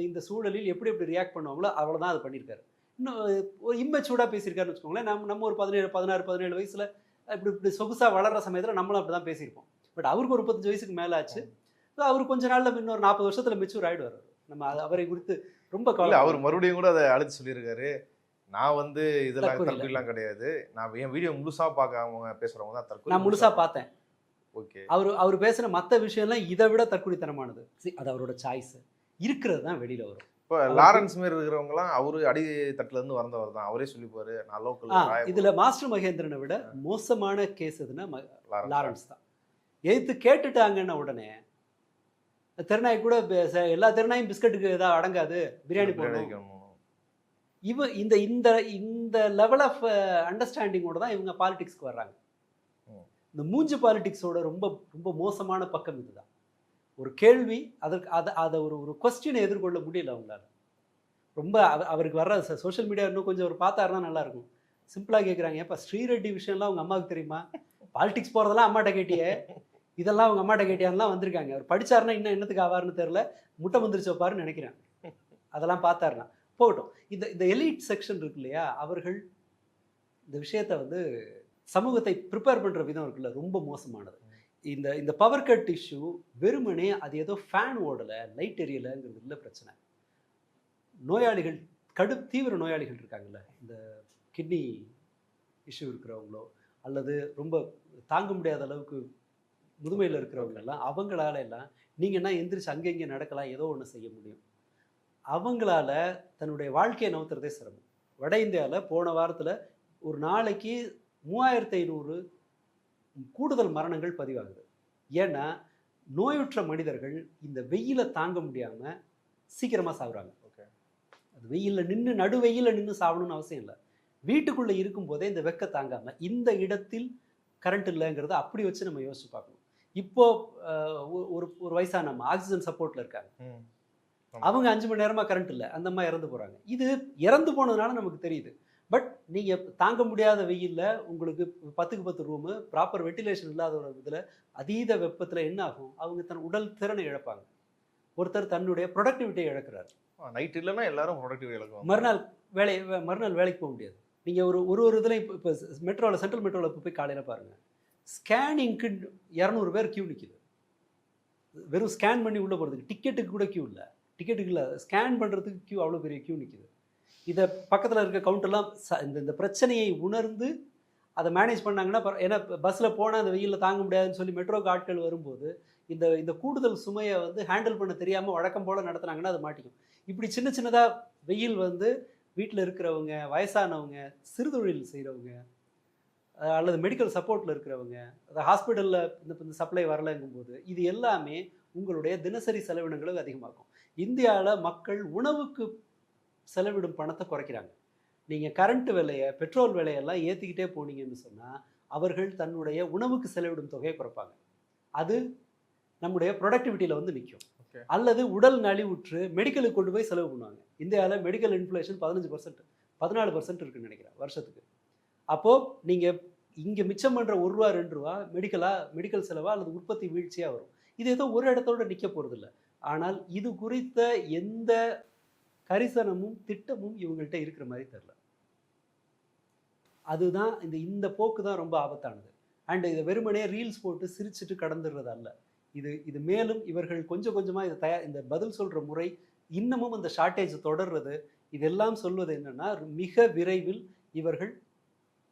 இந்த சூழலில் எப்படி எப்படி ரியாக்ட் பண்ணுவாங்களோ அவ்வளோதான் அது பண்ணியிருக்காரு. இன்னும் ஒரு இம்மெச்சூர்டாக பேசியிருக்காருன்னு வச்சுக்கோங்களேன். நம்ம ஒரு 17 வயசில் இப்படி சொகுசாக வளர்கிற சமயத்தில் நம்மளும் அப்படி தான் பேசியிருப்போம். பட் அவருக்கு ஒரு 35 வயசுக்கு மேலே ஆச்சு. ஸோ அவர் கொஞ்ச நாளில் இன்னொரு 40 வருஷத்தில் மெச்சூர் ஆகிடுவார். நம்ம அவரை குறித்து ரொம்ப கவலை. அவர் மறுபடியும் கூட அதை அழைத்து சொல்லியிருக்காரு, நான் வந்து இதெல்லாம் தற்கொலைலாம் கிடையாது, நான் என் வீடியோ முழுசாக பார்க்காம பேசுகிறவங்க தான் தற்கொலை. நான் முழுசாக பார்த்தேன். ஓகே, அவர் பேசுகிற மற்ற விஷயம்லாம் இதை விட தற்கொலைத்தனமானது. அது அவரோட சாய்ஸ். இருக்கிறது தான் வெளியில் வரும். இப்போ லாரன்ஸ் மாரி இருக்கிறவங்கலாம் அவரு அடி தட்டுலேருந்து வந்தவர் தான், அவரே சொல்லிப்பாரு நான் லோக்கல். இதில் மாஸ்டர் மகேந்திரனை விட மோசமான கேஸ் எதுன்னா லாரன்ஸ் தான். எதிர்த்து கேட்டுட்டாங்கன்னு உடனே தெருநாய் கூட எல்லா தெருநாயும் பிஸ்கட்டுக்கு ஏதாவது அடங்காது, பிரியாணி போடணும். இந்த இந்த இந்த லெவல் ஆஃப் அண்டர்ஸ்டாண்டிங்கோட தான் இவங்க பாலிடிக்ஸ்க்கு வர்றாங்க. இந்த மூஞ்சு பாலிடிக்ஸோட ரொம்ப ரொம்ப மோசமான பக்கம் இதுதான். ஒரு கேள்வி அதை ஒரு கொஸ்டினை எதிர்கொள்ள முடியல அவங்களால. ரொம்ப அவருக்கு வர்ற சோஷியல் மீடியா இன்னும் கொஞ்சம் அவர் பார்த்தாருன்னா நல்லாயிருக்கும். சிம்பிளாக கேட்குறாங்க, ஏப்பா ஸ்ரீரெட்டி விஷயம்லாம் அவங்க அம்மாவுக்கு தெரியுமா? பாலிடிக்ஸ் போகிறதெல்லாம் அம்மாட்ட கேட்டியே, இதெல்லாம் அவங்க அம்மாட்ட கேட்டியான்லாம் வந்திருக்காங்க. அவர் படித்தாருன்னா இன்னும் என்னத்துக்கு ஆவார்னு தெரில, முட்டை மந்திரிச்சு வைப்பாருன்னு நினைக்கிறேன். அதெல்லாம் பார்த்தாருன்னா போகட்டும். இந்த எலிட் செக்ஷன் இருக்கு இல்லையா, அவர்கள் இந்த விஷயத்தை வந்து சமூகத்தை ப்ரிப்பேர் பண்ணுற விதம் இருக்குல்ல, ரொம்ப மோசமானது. இந்த பவர் கட் இஷ்யூ வெறுமனே அது ஏதோ ஃபேன் ஓடலை, லைட் எரியலைங்கிறது இல்லை பிரச்சனை. நோயாளிகள், தீவிர நோயாளிகள் இருக்காங்கல்ல, இந்த கிட்னி இஷ்யூ இருக்கிறவங்களோ அல்லது ரொம்ப தாங்க முடியாத அளவுக்கு முதுமையில் இருக்கிறவங்கெல்லாம், அவங்களால எல்லாம் நீங்கன்னா எந்திரிச்சு அங்கங்கே நடக்கலாம், ஏதோ ஒன்று செய்ய முடியும். அவங்களால தன்னுடைய வாழ்க்கையை நவுத்துறதே சிரமம். வட இந்தியாவில் போன வாரத்தில் ஒரு நாளைக்கு 3500 கூடுதல் மரணங்கள் பதிவாகுது. ஏன்னா நோயுற்ற மனிதர்கள் இந்த வெயிலை தாங்க முடியாமல் சீக்கிரமாக சாகுறாங்க. ஓகே, அது வெயிலில் நடு வெயிலில் நின்று சாகணும்னு அவசியம் இல்லை. வீட்டுக்குள்ளே இருக்கும்போதே இந்த வெக்க தாங்காமல் இந்த இடத்தில் கரண்ட் இல்லைங்கிறத அப்படி வச்சு நம்ம யோசிச்சு பார்க்கணும். இப்போது ஒரு வயசானம்மா ஆக்சிஜன் சப்போர்ட்டில் இருக்காங்க, அவங்க 5 மணி நேரமாக கரண்ட் இல்லை, அந்த அம்மா இறந்து போகிறாங்க. இது இறந்து போனதுனால நமக்கு தெரியுது. பட் நீங்கள் தாங்க முடியாத வெயிலில் உங்களுக்கு 10க்கு 10 ரூமு, ப்ராப்பர் வெட்டிலேஷன் இல்லாத ஒரு இதில் அதீத வெப்பத்தில் என்ன ஆகும்? அவங்க தன் உடல் திறனை இழப்பாங்க. ஒருத்தர் தன்னுடைய ப்ரொடக்டிவிட்டியை இழக்கிறார். நைட் இல்லைன்னா எல்லாரும் ப்ரொடக்டிவிட்டி இழக்குவாங்க. மறுநாள் வேலைக்கு போக முடியாது. நீங்கள் ஒரு இதில் இப்போ மெட்ரோவில், சென்ட்ரல் மெட்ரோவில் போய் காலையில் பாருங்கள், ஸ்கேனிங்க்கு 200 பேர் கியூ நிற்கிது. வெறும் ஸ்கேன் பண்ணி உள்ளே போகிறதுக்கு, டிக்கெட்டுக்கு கூட கியூ இல்லை, டிக்கெட்டுக்கு இல்லை, ஸ்கேன் பண்ணுறதுக்கு கியூ, அவ்வளோ பெரிய கியூ நிற்கிது. இதை பக்கத்தில் இருக்க கவுண்டர்லாம் இந்த பிரச்சனையை உணர்ந்து அதை மேனேஜ் பண்ணாங்கன்னா, ஏன்னா பஸ்ஸில் போனால் அந்த வெயிலில் தாங்க முடியாதுன்னு சொல்லி மெட்ரோக்கு ஆட்கள் வரும்போது இந்த கூடுதல் சுமையை வந்து ஹேண்டில் பண்ண தெரியாமல் வழக்கம் போல் நடத்துனாங்கன்னா அது மாட்டிக்கும். இப்படி சின்ன சின்னதாக வெயில் வந்து வீட்டில் இருக்கிறவங்க, வயசானவங்க, சிறுதொழில் செய்கிறவங்க அல்லது மெடிக்கல் சப்போர்ட்டில் இருக்கிறவங்க, அந்த ஹாஸ்பிட்டலில் இந்த சப்ளை வரலைங்கும்போது இது எல்லாமே உங்களுடைய தினசரி செலவினங்களை அதிகமாக்கும். இந்தியாவில் மக்கள் உணவுக்கு செலவிடும் பணத்தை குறைக்கிறாங்க. நீங்கள் கரண்ட் விலையை, பெட்ரோல் விலையெல்லாம் ஏற்றிக்கிட்டே போனீங்கன்னு சொன்னால் அவர்கள் தன்னுடைய உணவுக்கு செலவிடும் தொகையை குறைப்பாங்க. அது நம்முடைய ப்ரொடக்டிவிட்டியில் வந்து நிற்கும். அல்லது உடல் நலிவுற்று மெடிக்கலுக்கு கொண்டு போய் செலவு பண்ணுவாங்க. இந்தியாவில் மெடிக்கல் இன்ஃப்ளேஷன் 15%, 14% இருக்குன்னு நினைக்கிறேன் வருஷத்துக்கு. அப்போது நீங்கள் இங்கே மிச்சம் பண்ணுற ₹1 ₹2 மெடிக்கல் செலவா அல்லது உற்பத்தி வீழ்ச்சியாக வரும். இது ஏதோ ஒரு இடத்தோடு நிற்க போகிறதில்ல. ஆனால் இது குறித்த எந்த கரிசனமும் திட்டமும் இவங்கள்ட்ட இருக்கிற மாதிரி தெரியல. அதுதான் இந்த போக்கு தான் ரொம்ப ஆபத்தானது. அண்ட் இதை வெறுமனே ரீல்ஸ் போட்டு சிரிச்சுட்டு கடந்துடுறது அல்ல. இது மேலும் இவர்கள் கொஞ்சம் கொஞ்சமாக இந்த பதில் சொல்கிற முறை இன்னமும் அந்த ஷார்ட்டேஜ் தொடர்றது, இதெல்லாம் சொல்வது என்னன்னா மிக விரைவில் இவர்கள்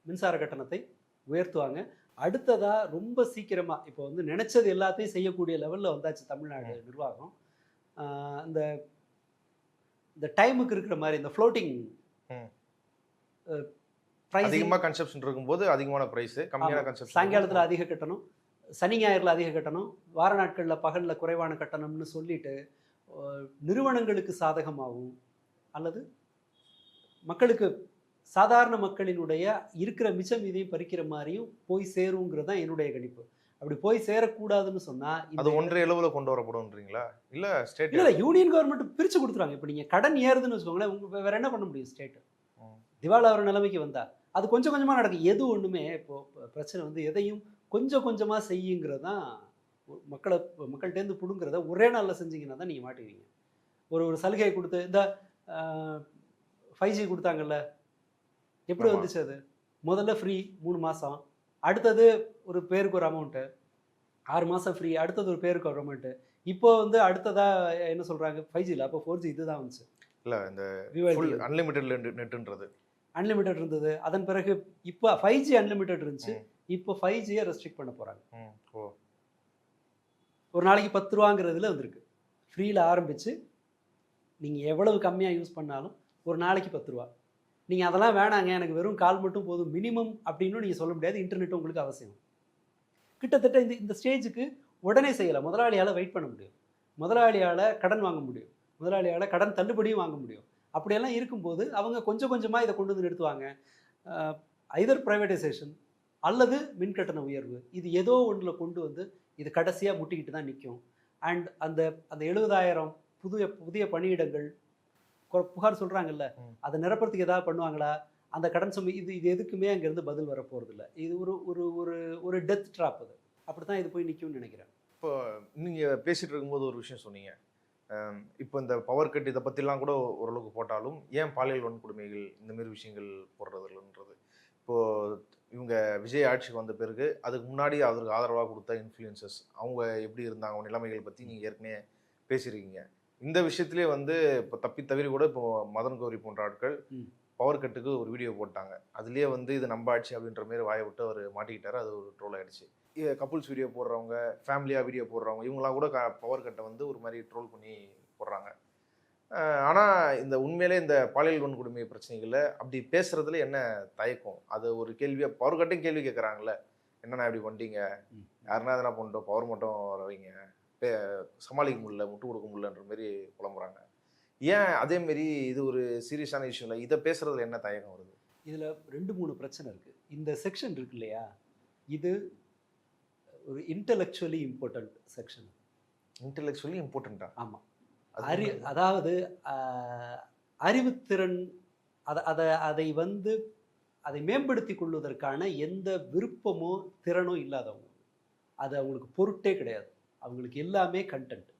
மின்சார கட்டணத்தை உயர்த்துவாங்க. அடுத்ததா ரொம்ப சீக்கிரமா இப்போ வந்து நினைச்சது எல்லாத்தையும் செய்யக்கூடிய லெவல்ல வந்தாச்சு தமிழ்நாடு நிர்வாகம். இந்த இந்த டைமுக்கு இருக்கிற மாதிரி இந்த ஃப்ளோட்டிங் அதிகமாக கன்சப்ஷன் இருக்கும்போது அதிகமான பிரைஸ், கம்மியான கன்சப்ஷன் சாயங்காலத்தில் அதிக கட்டணம், சனி ஞாயிறில் அதிக கட்டணம், வார நாட்களில் பகலில் குறைவான கட்டணம்னு சொல்லிட்டு நிறுவனங்களுக்கு சாதகமாகவும் அல்லது மக்களுக்கு சாதாரண மக்களினுடைய இருக்கிற மிச்சம் இதையும் பறிக்கிற மாதிரியும் போய் சேருங்கிறது தான் என்னுடைய கணிப்பு. அப்படி போய் சேரக்கூடாதுன்னு சொன்னா அது ஒன்றை அளவில் கொண்டு வரப்படும்ன்றீங்களா? இல்ல ஸ்டேட் இல்லை யூனியன் கவர்மெண்ட் பிரிச்சு கொடுத்துருவாங்க. இப்போ நீங்கள் கடன் ஏறுதுன்னு வச்சுக்கோங்களேன், உங்க வேற என்ன பண்ண முடியும்? ஸ்டேட்டு திவாலாகிற நிலைமைக்கு வந்தா அது கொஞ்சம் கொஞ்சமாக நடக்கும். எது ஒன்றுமே இப்போ பிரச்சனை வந்து எதையும் கொஞ்சம் கொஞ்சமாக செய்யுங்கிறது தான் மக்கள்கிட்டேருந்து பிடுங்கிறத ஒரே நாளில் செஞ்சீங்கன்னா தான் நீங்கள் மாட்டுவீங்க. ஒரு சலுகையை கொடுத்து இந்த 5G கொடுத்தாங்கல்ல, எப்படி வந்துச்சு அது? முதல்ல ஃப்ரீ 3 மாதம், அடுத்தது ஒரு பேருக்கு ஒரு அமௌண்ட்டு 6 மாதம் ஃப்ரீ, அடுத்தது ஒரு பேருக்கு ஒரு அமௌண்ட்டு. இப்போ வந்து அடுத்ததாக என்ன சொல்கிறாங்க? 5G இல்லை, அப்போ 4G இதுதான் வந்துச்சு. இல்லை, இந்த அன்லிமிட்டட் நெட்டுன்றது அன்லிமிட்டட் இருந்தது. அதன் பிறகு இப்போ 5G அன்லிமிட்டட் இருந்துச்சு. இப்போ 5Gயை ரெஸ்ட்ரிக்ட் பண்ண போகிறாங்க. ஒரு நாளைக்கு 10 ரூபாங்கிறதுல வந்திருக்கு. ஃப்ரீயில் ஆரம்பித்து நீங்கள் எவ்வளவு கம்மியாக யூஸ் பண்ணாலும் ஒரு நாளைக்கு 10 ரூபா. நீங்கள் அதெல்லாம் வேணாங்க, எனக்கு வெறும் கால் மட்டும் போதும் மினிமம் அப்படின்னு நீங்கள் சொல்ல முடியாது. இன்டர்நெட் உங்களுக்கு அவசியம். கிட்டத்தட்ட இந்த ஸ்டேஜுக்கு உடனே செய்யலை. முதலாளியால் வெயிட் பண்ண முடியும், முதலாளியால் கடன் வாங்க முடியும், முதலாளியால் கடன் தள்ளுபடியும் வாங்க முடியும். அப்படியெல்லாம் இருக்கும்போது அவங்க கொஞ்சம் கொஞ்சமாக இதை கொண்டு வந்து நிறுத்துவாங்க. ஐதர் ப்ரைவேட்டைசேஷன் அல்லது மின்கட்டண உயர்வு, இது ஏதோ ஒன்றில் கொண்டு வந்து இது கடைசியாக முட்டிக்கிட்டு தான் நிற்கும். அண்ட் அந்த 70,000 புதிய பணியிடங்கள் புகார் சொல்கிறாங்கல்ல, அதை நிரப்புறதுக்கு ஏதாவது பண்ணுவாங்களா? அந்த கடன் சுமை இது எதுக்குமே அங்கேருந்து பதில் வர போகிறதில்ல. இது ஒரு ஒரு ஒரு ஒரு டெத் ட்ராப். அது அப்படி தான் இது போய் நிற்கும்னு நினைக்கிறேன். இப்போ நீங்கள் பேசிகிட்டு இருக்கும்போது ஒரு விஷயம் சொன்னீங்க, இப்போ இந்த பவர் கட் இதை பற்றிலாம் கூட ஓரளவுக்கு போட்டாலும் ஏன் பாலியல் வன்கொடுமைகள் இந்தமாரி விஷயங்கள் போடுறதில்லைன்றது. இப்போது இவங்க விஜய் ஆட்சிக்கு வந்த பிறகு அதுக்கு முன்னாடி அவருக்கு ஆதரவாக கொடுத்த இன்ஃப்ளூயன்சஸ் அவங்க எப்படி இருந்தாங்க, அவங்க நிலைமைகள் பற்றி நீங்கள் ஏற்கனவே பேசியிருக்கீங்க. இந்த விஷயத்துலேயே வந்து இப்போ தவிர கூட இப்போ மதன் கௌரி போன்ற ஆட்கள் பவர் கட்டுக்கு ஒரு வீடியோ போட்டாங்க. அதுலேயே வந்து இது நம்ம ஆட்சி அப்படின்ற மாரி வாயை விட்டு அவர் மாட்டிக்கிட்டாரு. அது ஒரு ட்ரோல் ஆகிடுச்சு. கப்புள்ஸ் வீடியோ போடுறவங்க, ஃபேமிலியாக வீடியோ போடுறவங்க, இவங்களாம் கூட பவர் கட்டை வந்து ஒரு மாதிரி ட்ரோல் பண்ணி போடுறாங்க. ஆனால் இந்த உண்மையிலே இந்த பாலியல் வன்கொடுமை பிரச்சனைகளை அப்படி பேசுகிறதுல என்ன தயக்கம்? அது ஒரு கேள்வியாக பவர் கட்டையும் கேள்வி கேட்குறாங்கல்ல, என்னண்ணா இப்படி பண்ணிட்டீங்க, யாருன்னா எதனா பண்ணிட்டோம், பவர் மட்டும் வரவீங்க, சமாளிக்க முடியல, முட்டு கொடுக்க முடியலன்ற மாரி புலம்புறாங்க. ஏன் அதேமாரி இது ஒரு சீரியஸான இஷ்யூ இல்லை, இதை பேசுகிறதுல என்ன தயக்கம் வருது? இதில் 2-3 பிரச்சனை இருக்குது. இந்த செக்ஷன் இருக்கு இல்லையா, இது ஒரு இன்டெலெக்சுவலி இம்பார்ட்டன்ட் செக்ஷன். இன்டெலெக்சுவலி இம்பார்ட்டண்ட்டா? ஆமாம். அதாவது அறிவுத்திறன் அதை வந்து அதை மேம்படுத்தி கொள்வதற்கான எந்த விருப்பமோ திறனோ இல்லாதவங்க, அது அவங்களுக்கு பொருட்டே கிடையாது. அவங்களுக்கு எல்லாமே கண்டென்ட்,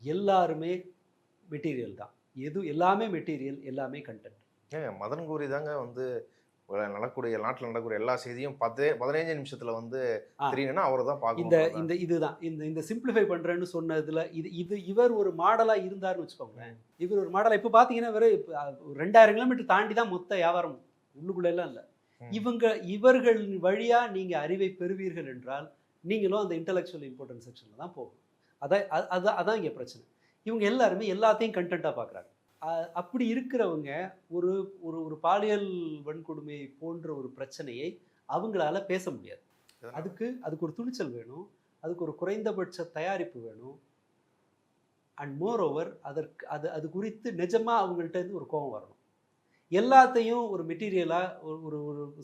எல்லாருமே மெட்டீரியல் தான். எல்லாமே மெட்டீரியல், எல்லாமே கண்டென்ட். மதன் கௌரி தாங்க வந்து நடக்கக்கூடிய நாட்டில் நடக்கக்கூடிய எல்லா செய்தியும் 15 நிமிஷத்துல வந்து தெரியணும்னா அவர் தான் பார்க்கணும். இதுதான் இந்த சிம்பிளிஃபை பண்றேன்னு சொன்னதுல இவர் ஒரு மாடலா இருந்தாருன்னு வச்சுக்கோங்களேன். இவர் ஒரு மாடலா இப்போ பார்த்தீங்கன்னா வெறும் 2000 கிலோமீட்டர் தாண்டி தான் மொத்த வியாபாரம், உள்ளுக்குள்ள எல்லாம் இல்லை. இவர்கள் வழியா நீங்க அறிவை பெறுவீர்கள் என்றால் நீங்களும் அந்த இன்டெலெக்சுவல் இம்பார்ட்டன்ட் செக்ஷன்ல தான் போகும். அதான் இங்கே பிரச்சனை. இவங்க எல்லாருமே எல்லாத்தையும் கண்டென்ட்டாக பார்க்குறாங்க. அப்படி இருக்கிறவங்க ஒரு ஒரு பாலியல் வன்கொடுமை போன்ற ஒரு பிரச்சனையை அவங்களால பேச முடியாது. அதுக்கு ஒரு துணிச்சல் வேணும், அதுக்கு ஒரு குறைந்தபட்ச தயாரிப்பு வேணும். அண்ட் மோர் ஓவர் அது குறித்து நிஜமாக அவங்கள்ட்ட இருந்து ஒரு கோபம் வரணும். எல்லாத்தையும் ஒரு மெட்டீரியலாக ஒரு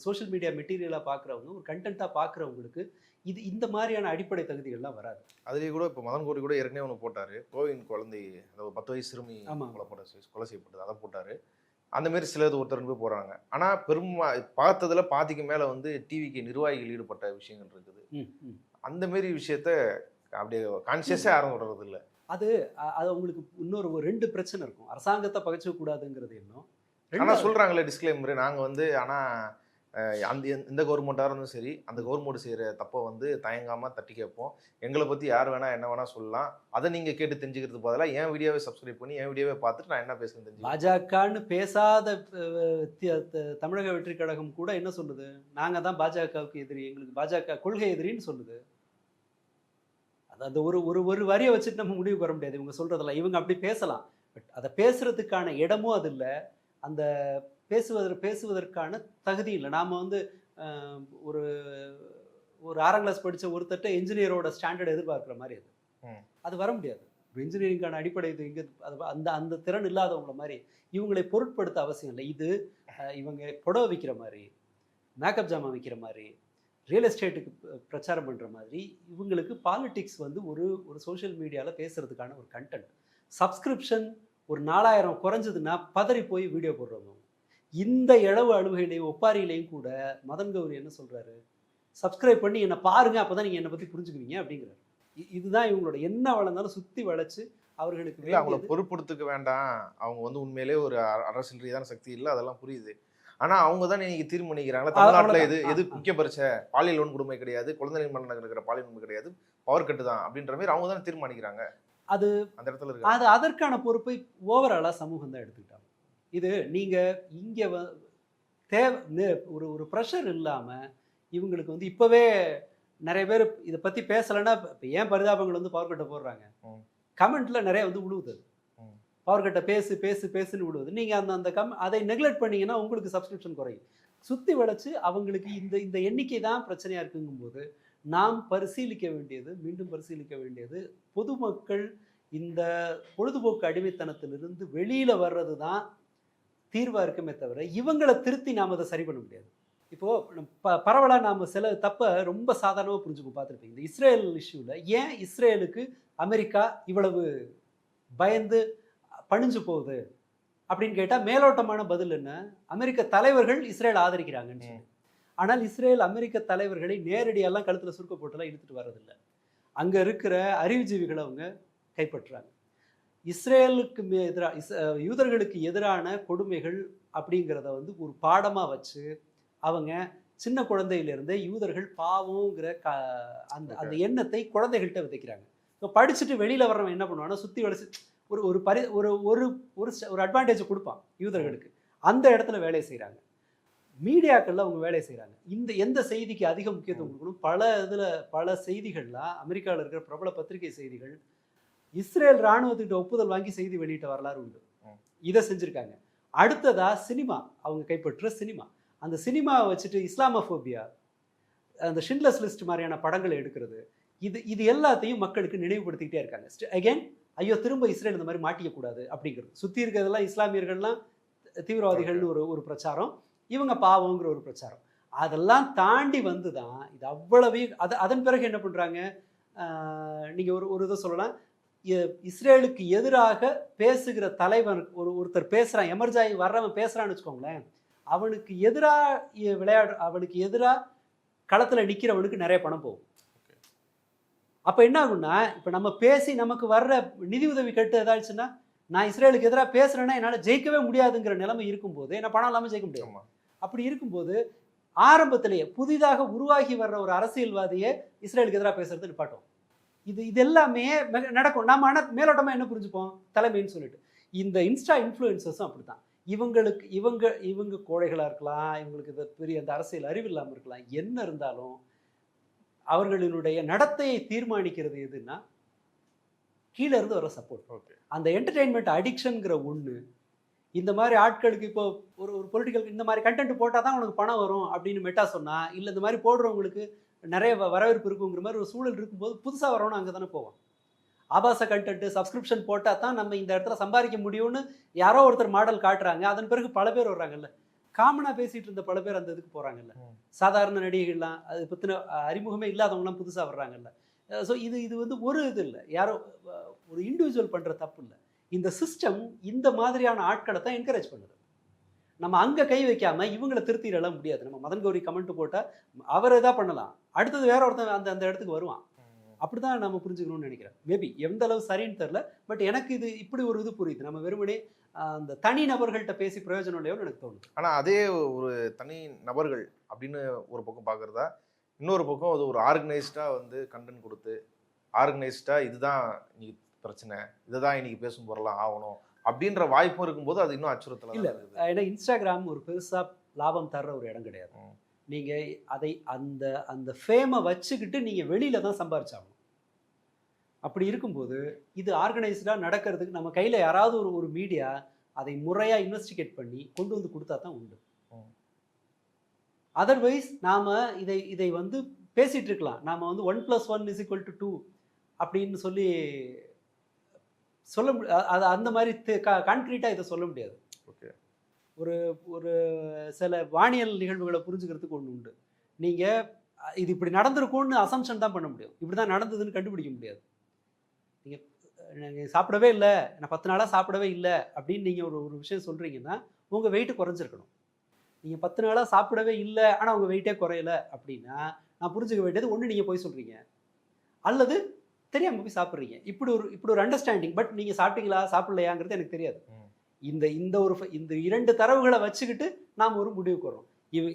சோஷியல் மீடியா மெட்டீரியலாக பார்க்குறவங்க, ஒரு கண்டென்ட்டாக பார்க்குறவங்களுக்கு இந்த மாதிரியான அடிப்படை தகுதிகள்லாம் வராது. அதுலேயே கூட இப்போ மதன் கௌரி கூட ஏற்கனவே ஒன்று போட்டார், கோவின் குழந்தை, அதாவது 10 வயசு சிறுமி கொலை செய்யப்பட்டது, அதை போட்டார். அந்தமாரி சிலது ஒருத்தர் போய் போகிறாங்க. ஆனால் பார்த்ததில் பாதிக்கு மேலே வந்து டிவிக்கு நிர்வாகிகள் ஈடுபட்ட விஷயங்கள் இருக்குது. அந்தமாரி விஷயத்த அப்படியே கான்சியஸாக யாரும் விடுறது இல்லை. அது அவங்களுக்கு இன்னொரு 2 பிரச்சனை இருக்கும். அரசாங்கத்தை பகைச்சக்கூடாதுங்கிறது எண்ணம். ஆனால் சொல்கிறாங்களே டிஸ்க்ளைமர், நாங்கள் வந்து ஆனால் அந்த எந்த கவர்மெண்ட்டாக இருந்தும் சரி, அந்த கவர்மெண்ட் செய்கிற தப்பை வந்து தயங்காமல் தட்டி கேட்போம். எங்களை பற்றி யார் வேணால் என்ன வேணால் சொல்லலாம். அதை நீங்கள் கேட்டு தெரிஞ்சுக்கிறதுக்கு பதிலாக என் வீடியோவை சப்ஸ்கிரைப் பண்ணி என் வீடியோவை பார்த்துட்டு நான் என்ன பேசுகிறேன்னு தெரிஞ்சு பாஜகன்னு பேசாத தமிழக வெற்றி கழகம் கூட என்ன சொல்லுது, நாங்கள் தான் பாஜகவுக்கு எதிரி, எங்களுக்கு பாஜக கொள்கை எதிரின்னு சொல்லுது. அது அந்த ஒரு ஒரு ஒரு வரியை வச்சுட்டு நம்ம முடிவுக்கு வர முடியாது இவங்க சொல்கிறதெல்லாம். இவங்க அப்படி பேசலாம், பட் அதை பேசுகிறதுக்கான இடமும் அது இல்லை, அந்த பேசுவதற்கான தகுதி இல்லை. நாம் வந்து ஒரு ஒரு 6ஆம் கிளாஸ் படித்த ஒருத்தட்ட இன்ஜினியரோட ஸ்டாண்டர்ட் எதிர்பார்க்குற மாதிரி அது வர முடியாது. இன்ஜினியரிங்கான அடிப்படை இது இங்கே அது அந்த அந்த திறன் இல்லாதவங்கள மாதிரி இவங்களை பொருட்படுத்த அவசியம் இல்லை. இது இவங்க புடவை விற்கிற மாதிரி, மேக்கப் ஜாமான் விற்கிற மாதிரி, ரியல் எஸ்டேட்டுக்கு பிரச்சாரம் பண்ணுற மாதிரி இவங்களுக்கு பாலிடிக்ஸ் வந்து ஒரு ஒரு சோஷியல் மீடியாவில் பேசுகிறதுக்கான ஒரு கண்டென்ட். சப்ஸ்கிரிப்ஷன் ஒரு 4000 குறைஞ்சதுன்னா பதறி போய் வீடியோ போடுறவங்க. இந்த இழவு அழுகையிலையும் ஒப்பாரியிலையும் கூட மதன் கௌரி என்ன சொல்கிறாரு, சப்ஸ்கிரைப் பண்ணி என்னை பாருங்க, அப்போ தான் நீங்கள் என்னை பற்றி புரிஞ்சுக்குவீங்க அப்படிங்கிறாரு. இதுதான் இவங்களோட என்ன வளர்ந்தாலும் சுற்றி வளைச்சு அவர்களுக்கு இல்லை, அவங்கள பொறுப்படுத்துக்க வேண்டாம். அவங்க வந்து உண்மையிலே ஒரு அரசியல் ரீதியான சக்தி இல்லை, அதெல்லாம் புரியுது. ஆனால் அவங்க தான் இன்னைக்கு தீர்மானிக்கிறாங்களா தமிழ்நாட்டில் எது முக்கிய பரிசை, பாலியல் வன்கொடுமை கிடையாது, குழந்தைகள் மரணம் நடக்கிற பாலியல் வன்கொடுமை கிடையாது, பவர் கட்டு தான் அப்படின்ற மாதிரி அவங்க தானே தீர்மானிக்கிறாங்க. அது அந்த இடத்துல இருக்கு. அது அதற்கான பொறுப்பை ஓவராலாக சமூகம் தான் எடுத்துக்கிட்டாங்க. இது நீங்கள் இங்கே ஒரு ஒரு ப்ரெஷர் இல்லாமல் இவங்களுக்கு வந்து இப்போவே நிறைய பேர் இதை பற்றி பேசலைன்னா இப்போ ஏன் பரிதாபங்கள் வந்து பவர் கட்டை போடுறாங்க, கமெண்ட்டில் நிறைய வந்து விழுவுது, பவர் கட்டை பேசு பேசு பேசுன்னு விடுவது. நீங்கள் அந்த அதை நெக்லெக்ட் பண்ணீங்கன்னா உங்களுக்கு சப்ஸ்கிரிப்ஷன் குறையும். சுற்றி வளைச்சு அவங்களுக்கு இந்த இந்த எண்ணிக்கை தான் பிரச்சனையாக இருக்குங்கும்போது நாம் மீண்டும் பரிசீலிக்க வேண்டியது பொதுமக்கள் இந்த பொழுதுபோக்கு அடிமைத்தனத்திலிருந்து வெளியில் வர்றது தான் தீர்வாக இருக்குமே தவிர இவங்களை திருத்தி நாம் அதை சரி பண்ண முடியாது. இப்போது பரவலாக நாம் சில தப்பை ரொம்ப சாதாரணமாக புரிஞ்சுக்கோ பார்த்துருப்பீங்க. இந்த இஸ்ரேல் இஷ்யூவில் ஏன் இஸ்ரேலுக்கு அமெரிக்கா இவ்வளவு பயந்து பணிஞ்சு போகுது அப்படின்னு கேட்டால் மேலோட்டமான பதில் என்ன, அமெரிக்க தலைவர்கள் இஸ்ரேல் ஆதரிக்கிறாங்கன்னு சொல்லி. ஆனால் இஸ்ரேல் அமெரிக்க தலைவர்களை நேரடியெல்லாம் கழுத்தில் சுருக்க போட்டெல்லாம் இழுத்துட்டு வர்றதில்லை. அங்கே இருக்கிற அறிவுஜீவிகளை அவங்க கைப்பற்றுறாங்க. இஸ்ரேலுக்கு யூதர்களுக்கு எதிரான கொடுமைகள் அப்படிங்கிறத வந்து ஒரு பாடமாக வச்சு அவங்க சின்ன குழந்தையிலிருந்தே யூதர்கள் பாவங்கிற அந்த அந்த எண்ணத்தை குழந்தைகள்கிட்ட விதைக்கிறாங்க. இப்போ படிச்சுட்டு வெளியில் வர்றவன் என்ன பண்ணுவான்னா சுற்றி வளைச்சு ஒரு ஒரு பரி ஒரு ஒரு ஒரு அட்வான்டேஜை கொடுப்பான் யூதர்களுக்கு. அந்த இடத்துல வேலையை செய்கிறாங்க, மீடியாக்களில் அவங்க வேலையை செய்கிறாங்க. எந்த செய்திக்கு அதிக முக்கியத்துவம் கொடுக்கணும், பல செய்திகள்லாம் அமெரிக்காவில் இருக்கிற பிரபல பத்திரிகை செய்திகள் இஸ்ரேல் இராணுவத்துக்கிட்ட ஒப்புதல் வாங்கி செய்தி வெளியிட்ட வரலாறு உண்டு. இதை செஞ்சுருக்காங்க. அடுத்ததா சினிமா, அவங்க கைப்பற்ற சினிமா, அந்த சினிமாவை வச்சுட்டு இஸ்லாமோஃபோபியா, அந்த ஷிண்ட்லர்ஸ் லிஸ்ட் மாதிரியான படங்களை எடுக்கிறது, இது எல்லாத்தையும் மக்களுக்கு நினைவுபடுத்திக்கிட்டே இருக்காங்க. அகெயின் ஐயோ திரும்ப இஸ்ரேல் இந்த மாதிரி மாட்டிக்கக்கூடாது அப்படிங்கிறது. சுற்றி இருக்கிறதெல்லாம் இஸ்லாமியர்கள்லாம் தீவிரவாதிகள்னு ஒரு பிரச்சாரம், இவங்க பாவங்கிற ஒரு பிரச்சாரம். அதெல்லாம் தாண்டி வந்து தான் இது அவ்வளவே அதன் பிறகு என்ன பண்ணுறாங்க, நீங்கள் ஒரு இதை சொல்லலாம், இஸ்ரேலுக்கு எதிராக பேசுகிற தலைவன் ஒருத்தர் பேசுகிறான், எமர்ஜாயி வர்றவன் பேசுகிறான்னு வச்சுக்கோங்களேன், அவனுக்கு எதிராக களத்தில் நிற்கிறவனுக்கு நிறைய பணம் போகும். அப்போ என்ன ஆகும்னா, இப்போ நம்ம பேசி நமக்கு வர்ற நிதி உதவி கட்டு ஏதாச்சுன்னா, நான் இஸ்ரேலுக்கு எதிராக பேசுகிறேன்னா என்னால் ஜெயிக்கவே முடியாதுங்கிற நிலைமை இருக்கும்போது என்ன பணம் இல்லாமல் ஜெயிக்க முடியும். அப்படி இருக்கும்போது ஆரம்பத்திலேயே புதிதாக உருவாகி வர்ற ஒரு அரசியல்வாதியை இஸ்ரேலுக்கு எதிராக பேசுறது நிப்பாட்டும். இது எல்லாமே நடக்கும். நம்ம ஆனால் மேலோட்டமாக என்ன புரிஞ்சுப்போம், தலைமைன்னு சொல்லிட்டு. இந்த இன்ஸ்டா இன்ஃப்ளூயன்சர்ஸும் அப்படி தான். இவங்க கோழைகளாக இருக்கலாம், இவங்களுக்கு இது பெரிய அந்த அரசியல் அறிவு இல்லாமல் இருக்கலாம், என்ன இருந்தாலும் அவர்களினுடைய நடத்தையை தீர்மானிக்கிறது எதுன்னா கீழே இருந்து வர சப்போர்ட். அந்த என்டர்டெயின்மெண்ட் அடிக்ஷனுங்கிற ஒன்று இந்த மாதிரி ஆட்களுக்கு இப்போ ஒரு பொலிட்டிக்கல் இந்த மாதிரி கண்டென்ட் போட்டால் தான் உனக்கு பணம் வரும் அப்படின்னு மெட்டா சொன்னால், இல்லை இந்த மாதிரி போடுறவங்களுக்கு நிறைய வரவேற்பு இருக்குங்கிற மாதிரி ஒரு சூழல் இருக்கும்போது புதுசாக வரணும் அங்கே தானே போவோம். ஆபாச கண்டென்ட் சப்ஸ்கிரிப்ஷன் போட்டால் தான் நம்ம இந்த இடத்துல சம்பாதிக்க முடியும்னு யாரோ ஒருத்தர் மாடல் காட்டுறாங்க. அதன் பிறகு பல பேர் வர்றாங்கல்ல, காமனாக பேசிகிட்டு இருந்த பல பேர் அந்த இதுக்கு போகிறாங்கல்ல, சாதாரண நடிகைகள்லாம் அது பற்றின அறிமுகமே இல்லாதவங்களாம் புதுசாக வர்றாங்கல்ல. ஸோ இது வந்து ஒரு இது இல்லை, யாரோ ஒரு இண்டிவிஜுவல் பண்ணுற தப்பு இல்லை. இந்த சிஸ்டம் இந்த மாதிரியான ஆட்களை தான் என்கரேஜ் பண்ணுது. நம்ம அங்கே கை வைக்காமல் இவங்களை திருத்திடலாம் முடியாது. நம்ம மதன் கௌரி கமெண்ட் போட்டால் அவர் எதாவது பண்ணலாம், அடுத்தது வேற ஒருத்தன் அந்த இடத்துக்கு வருவான். அப்படிதான் நம்ம புரிஞ்சுக்கணும்னு நினைக்கிறேன். மேபி எந்த அளவு சரின்னு தெரில. பட் எனக்கு இது இப்படி ஒரு இது புரியுது. நம்ம வெறுமனே அந்த தனி நபர்கள்ட்ட பேசி பிரயோஜனம் இல்லையோன்னு எனக்கு தோணுது. ஆனா அதே ஒரு தனி நபர்கள் அப்படின்னு ஒரு பக்கம் பார்க்குறதா, இன்னொரு பக்கம் அது ஒரு ஆர்கனைஸ்டா வந்து கண்டென்ட் கொடுத்து, ஆர்கனைஸ்டா இதுதான் இன்னைக்கு பிரச்சனை, இதுதான் இன்னைக்கு பேசும் பொருளாக ஆகணும் அப்படின்ற வாய்ப்பும் இருக்கும்போது அது இன்னும் அச்சுறுத்தலா இல்ல. இருக்குது. ஏன்னா இன்ஸ்டாகிராம் ஒரு பெருசா லாபம் தர்ற ஒரு இடம் கிடையாது. நீங்க அதை அந்த அந்த ஃபேமை வச்சுக்கிட்டு நீங்க வெளியில தான் சம்பாரிச்சாகணும். அப்படி இருக்கும்போது இது ஆர்கனைஸ்டா நடக்கிறதுக்கு நம்ம கையில யாராவது ஒரு மீடியா அதை முறையா இன்வெஸ்டிகேட் பண்ணி கொண்டு வந்து கொடுத்தா தான் உண்டு. அதர்வைஸ் நாம இதை வந்து பேசிட்டு இருக்கலாம். நாம வந்து 1+1 = 2 அப்படின்னு சொல்லி சொல்ல அது அந்த மாதிரி கான்கிரீட்டா இதை சொல்ல முடியாது. ஓகே. ஒரு ஒரு சில வானியல் நிகழ்வுகளை புரிஞ்சுக்கிறதுக்கு ஒன்று உண்டு. நீங்க இது இப்படி நடந்திருக்கும்னு அசம்ஷன் தான் பண்ண முடியும். இப்படி தான் நடந்ததுன்னு கண்டுபிடிக்க முடியாது. நீங்கள் சாப்பிடவே இல்லை, நான் 10 நாளாக சாப்பிடவே இல்லை அப்படின்னு நீங்கள் ஒரு விஷயம் சொல்கிறீங்கன்னா உங்கள் வெயிட்டு குறைஞ்சிருக்கணும். நீங்கள் 10 நாளாக சாப்பிடவே இல்லை ஆனால் உங்கள் வெயிட்டே குறையலை அப்படின்னா நான் புரிஞ்சுக்க வேண்டியது ஒன்று நீங்கள் போய் சொல்கிறீங்க அல்லது தெரியாமல் போய் சாப்பிட்றீங்க. இப்படி ஒரு அண்டர்ஸ்டாண்டிங். பட் நீங்கள் சாப்பிட்டீங்களா சாப்பிடலையாங்கிறது எனக்கு தெரியாது. இந்த 2 தரவுகளை வச்சுக்கிட்டு நாம் ஒரு முடிவுக்கு வரோம்.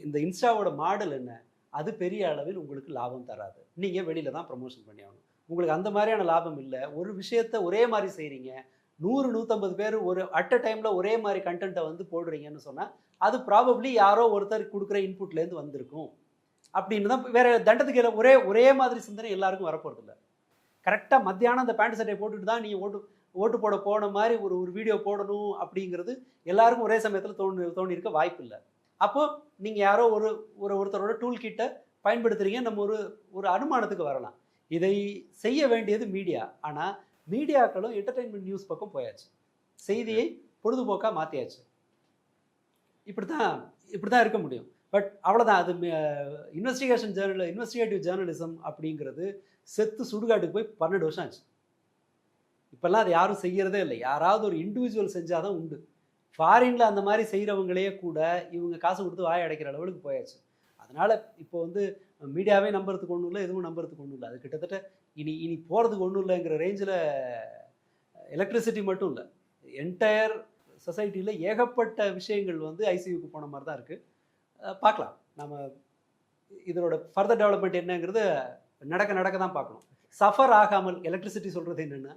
இந்த இன்ஸ்டாவோட மாடல் என்ன, அது பெரிய அளவில் உங்களுக்கு லாபம் தராது. நீங்கள் வெளியில தான் ப்ரமோஷன் பண்ணி ஆகணும். உங்களுக்கு அந்த மாதிரியான லாபம் இல்லை. ஒரு விஷயத்த ஒரே மாதிரி செய்கிறீங்க, 100-150 பேர் ஒரு அட் அ டைமில் ஒரே மாதிரி கண்டென்ட்டை வந்து போடுறீங்கன்னு சொன்னால் அது ப்ராபப்ளி யாரோ ஒருத்தர் கொடுக்குற இன்புட்லேருந்து வந்திருக்கும் அப்படின்னு தான். வேற தண்டத்துக்கு ஒரே மாதிரி சிந்தனை எல்லாருக்கும் வரப்போகிறது இல்லை. கரெக்டாக மத்தியானம் அந்த பேண்ட் சட்டையை போட்டுட்டு தான் நீங்கள் ஓட்டு போட போன மாதிரி ஒரு வீடியோ போடணும் அப்படிங்கிறது எல்லாருக்கும் ஒரே சமயத்தில் தோணியிருக்க வாய்ப்பு இல்லை. அப்போது நீங்கள் யாரோ ஒருத்தரோட டூல் கிட்டை பயன்படுத்துகிறீங்க. நம்ம ஒரு அனுமானத்துக்கு வரலாம். இதை செய்ய வேண்டியது மீடியா. ஆனால் மீடியாக்களும் என்டர்டெயின்மெண்ட் நியூஸ் பக்கம் போயாச்சு. செய்தியை பொழுதுபோக்காக மாற்றியாச்சு. இப்படி தான் இருக்க முடியும். பட் அவ்வளோதான். அது இன்வெஸ்டிகேட்டிவ் ஜேர்னலிசம் அப்படிங்கிறது செத்து சுடுகாட்டுக்கு போய் 12 வருஷம் ஆச்சு. இப்போல்லாம் அது யாரும் செய்கிறதே இல்லை. யாராவது ஒரு இண்டிவிஜுவல் செஞ்சால் தான் உண்டு. ஃபாரினில் அந்த மாதிரி செய்கிறவங்களே கூட இவங்க காசு கொடுத்து வாய அடைக்கிற அளவுக்கு போயாச்சு. அதனால் இப்போ வந்து மீடியாவே நம்புறதுக்கு ஒன்றும் இல்லை, எதுவும் நம்புறதுக்கு ஒன்றும் இல்லை. அது கிட்டத்தட்ட இனி போகிறதுக்கு ஒன்றும் இல்லைங்கிற ரேஞ்சில் எலக்ட்ரிசிட்டி மட்டும் இல்லை, என்டையர் சொசைட்டியில் ஏகப்பட்ட விஷயங்கள் வந்து ஐசியூக்கு போன மாதிரி தான் இருக்குது. பார்க்கலாம். நம்ம இதனோட ஃபர்தர் டெவலப்மெண்ட் என்னங்கிறது நடக்க தான் பார்க்கணும். சஃபர் ஆகாமல் எலக்ட்ரிசிட்டி சொல்கிறது என்னென்னா,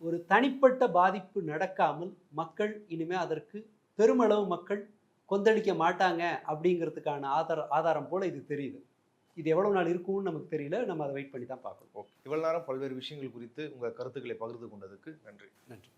ஒரு தனிப்பட்ட பாதிப்பு நடக்காமல் மக்கள் இனிமேல் அதற்கு பெருமளவு மக்கள் கொந்தளிக்க மாட்டாங்க அப்படிங்கிறதுக்கான ஆதாரம் போல் இது தெரியுது. இது எவ்வளோ நாள் இருக்கும்னு நமக்கு தெரியல. நம்ம அதை வெயிட் பண்ணி தான் பார்க்கணும். ஓகே. இவ்வளோ நேரம் பல்வேறு விஷயங்கள் குறித்து உங்கள் கருத்துக்களை பகிர்ந்து கொண்டதுக்கு நன்றி. நன்றி.